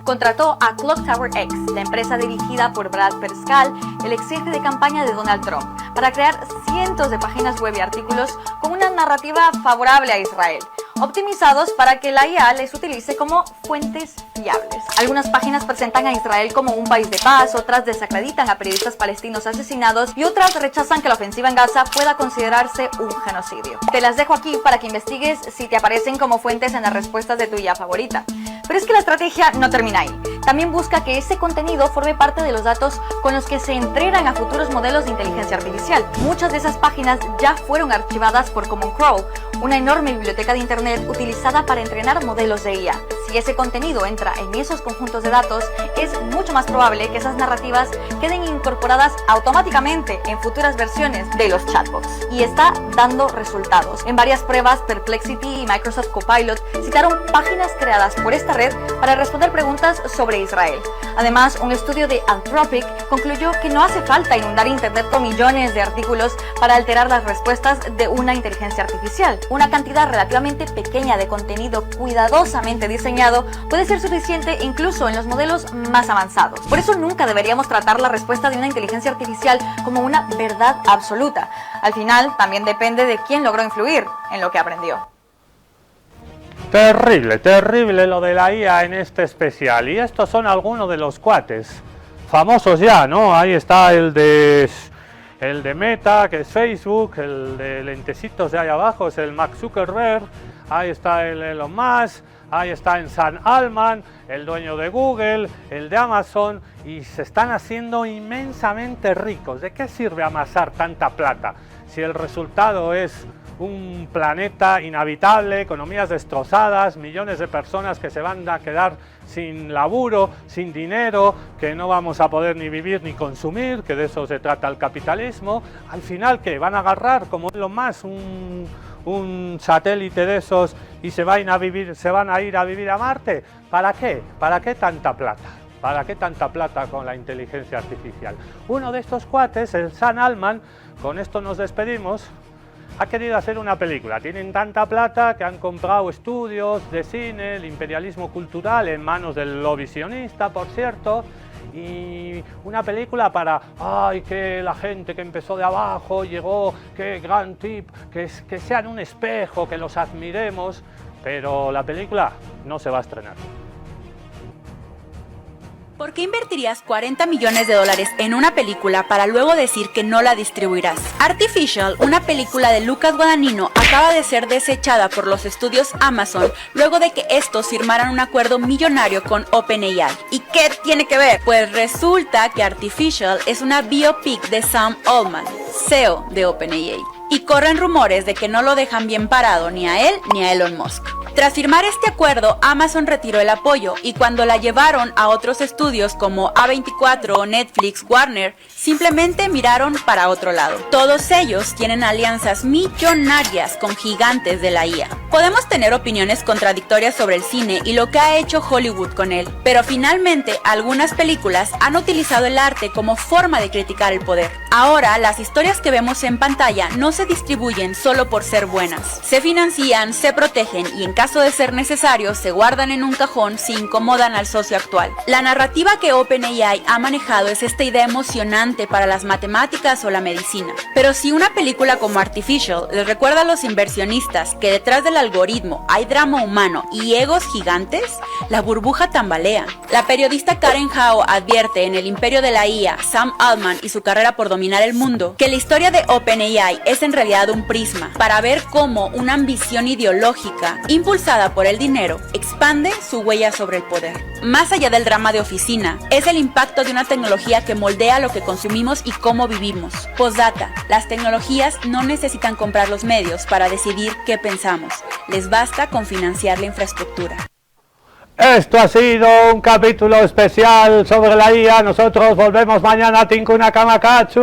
Contrató a Clock Tower X, la empresa dirigida por Brad Parscale, el ex jefe de campaña de Donald Trump, para crear cientos de páginas web y artículos con una narrativa favorable a Israel, optimizados para que la IA les utilice como fuentes fiables. Algunas páginas presentan a Israel como un país de paz, otras desacreditan a periodistas palestinos asesinados y otras rechazan que la ofensiva en Gaza pueda considerarse un genocidio. Te las dejo aquí para que investigues si te aparecen como fuentes en las respuestas de tu IA favorita. Pero es que la estrategia no termina ahí. También busca que ese contenido forme parte de los datos con los que se entrenan a futuros modelos de inteligencia artificial. Muchas de esas páginas ya fueron archivadas por Common Crawl, una enorme biblioteca de internet utilizada para entrenar modelos de IA. Si ese contenido entra en esos conjuntos de datos, es mucho más probable que esas narrativas queden incorporadas automáticamente en futuras versiones de los chatbots. Y está dando resultados. En varias pruebas, Perplexity y Microsoft Copilot citaron páginas creadas por esta red para responder preguntas sobre Israel. Además, un estudio de Anthropic concluyó que no hace falta inundar Internet con millones de artículos para alterar las respuestas de una inteligencia artificial. Una cantidad relativamente pequeña de contenido cuidadosamente diseñado puede ser suficiente incluso en los modelos más avanzados. Por eso nunca deberíamos tratar la respuesta de una inteligencia artificial como una verdad absoluta. Al final, también depende de quién logró influir en lo que aprendió. Terrible, terrible lo de la IA en este especial. Y estos son algunos de los cuates famosos ya, ¿no? Ahí está el de Meta, que es Facebook, el de lentecitos de ahí abajo es el Mark Zuckerberg, ahí está el Elon Musk, ahí está Sam Altman, el dueño de Google, el de Amazon, y se están haciendo inmensamente ricos. ¿De qué sirve amasar tanta plata si el resultado es un planeta inhabitable, economías destrozadas, millones de personas que se van a quedar sin laburo, sin dinero, que no vamos a poder ni vivir ni consumir, que de eso se trata el capitalismo? Al final, ¿qué? ¿Van a agarrar como lo más un satélite de esos y se van a ir a vivir a Marte? ¿Para qué? ¿Para qué tanta plata? ¿Para qué tanta plata con la inteligencia artificial? Uno de estos cuates, el Sam Altman, con esto nos despedimos, ha querido hacer una película. Tienen tanta plata que han comprado estudios de cine, el imperialismo cultural en manos del lobby sionista, por cierto, y una película para, que la gente que empezó de abajo llegó, qué gran tip, que sean un espejo, que los admiremos, pero la película no se va a estrenar. ¿Por qué invertirías $40 millones en una película para luego decir que no la distribuirás? Artificial, una película de Lucas Guadagnino, acaba de ser desechada por los estudios Amazon luego de que estos firmaran un acuerdo millonario con OpenAI. ¿Y qué tiene que ver? Pues resulta que Artificial es una biopic de Sam Altman, CEO de OpenAI. Y corren rumores de que no lo dejan bien parado ni a él ni a Elon Musk. Tras firmar este acuerdo, Amazon retiró el apoyo y cuando la llevaron a otros estudios como A24, Netflix, Warner, simplemente miraron para otro lado. Todos ellos tienen alianzas millonarias con gigantes de la IA. Podemos tener opiniones contradictorias sobre el cine y lo que ha hecho Hollywood con él, pero finalmente algunas películas han utilizado el arte como forma de criticar el poder. Ahora, las historias que vemos en pantalla no se distribuyen solo por ser buenas. Se financian, se protegen y en caso de ser necesario se guardan en un cajón si incomodan al socio actual. La narrativa que OpenAI ha manejado es esta idea emocionante para las matemáticas o la medicina. Pero si una película como Artificial les recuerda a los inversionistas que detrás del algoritmo hay drama humano y egos gigantes, la burbuja tambalea. La periodista Karen Hao advierte en El Imperio de la IA, Sam Altman y su carrera por dominar el mundo, que la historia de OpenAI es en realidad un prisma para ver cómo una ambición ideológica impulsada por el dinero expande su huella sobre el poder. Más allá del drama de oficina, es el impacto de una tecnología que moldea lo que consumimos y cómo vivimos. Postdata, las tecnologías no necesitan comprar los medios para decidir qué pensamos. Les basta con financiar la infraestructura. Esto ha sido un capítulo especial sobre la IA. Nosotros volvemos mañana. Tinkuna Kamakachu.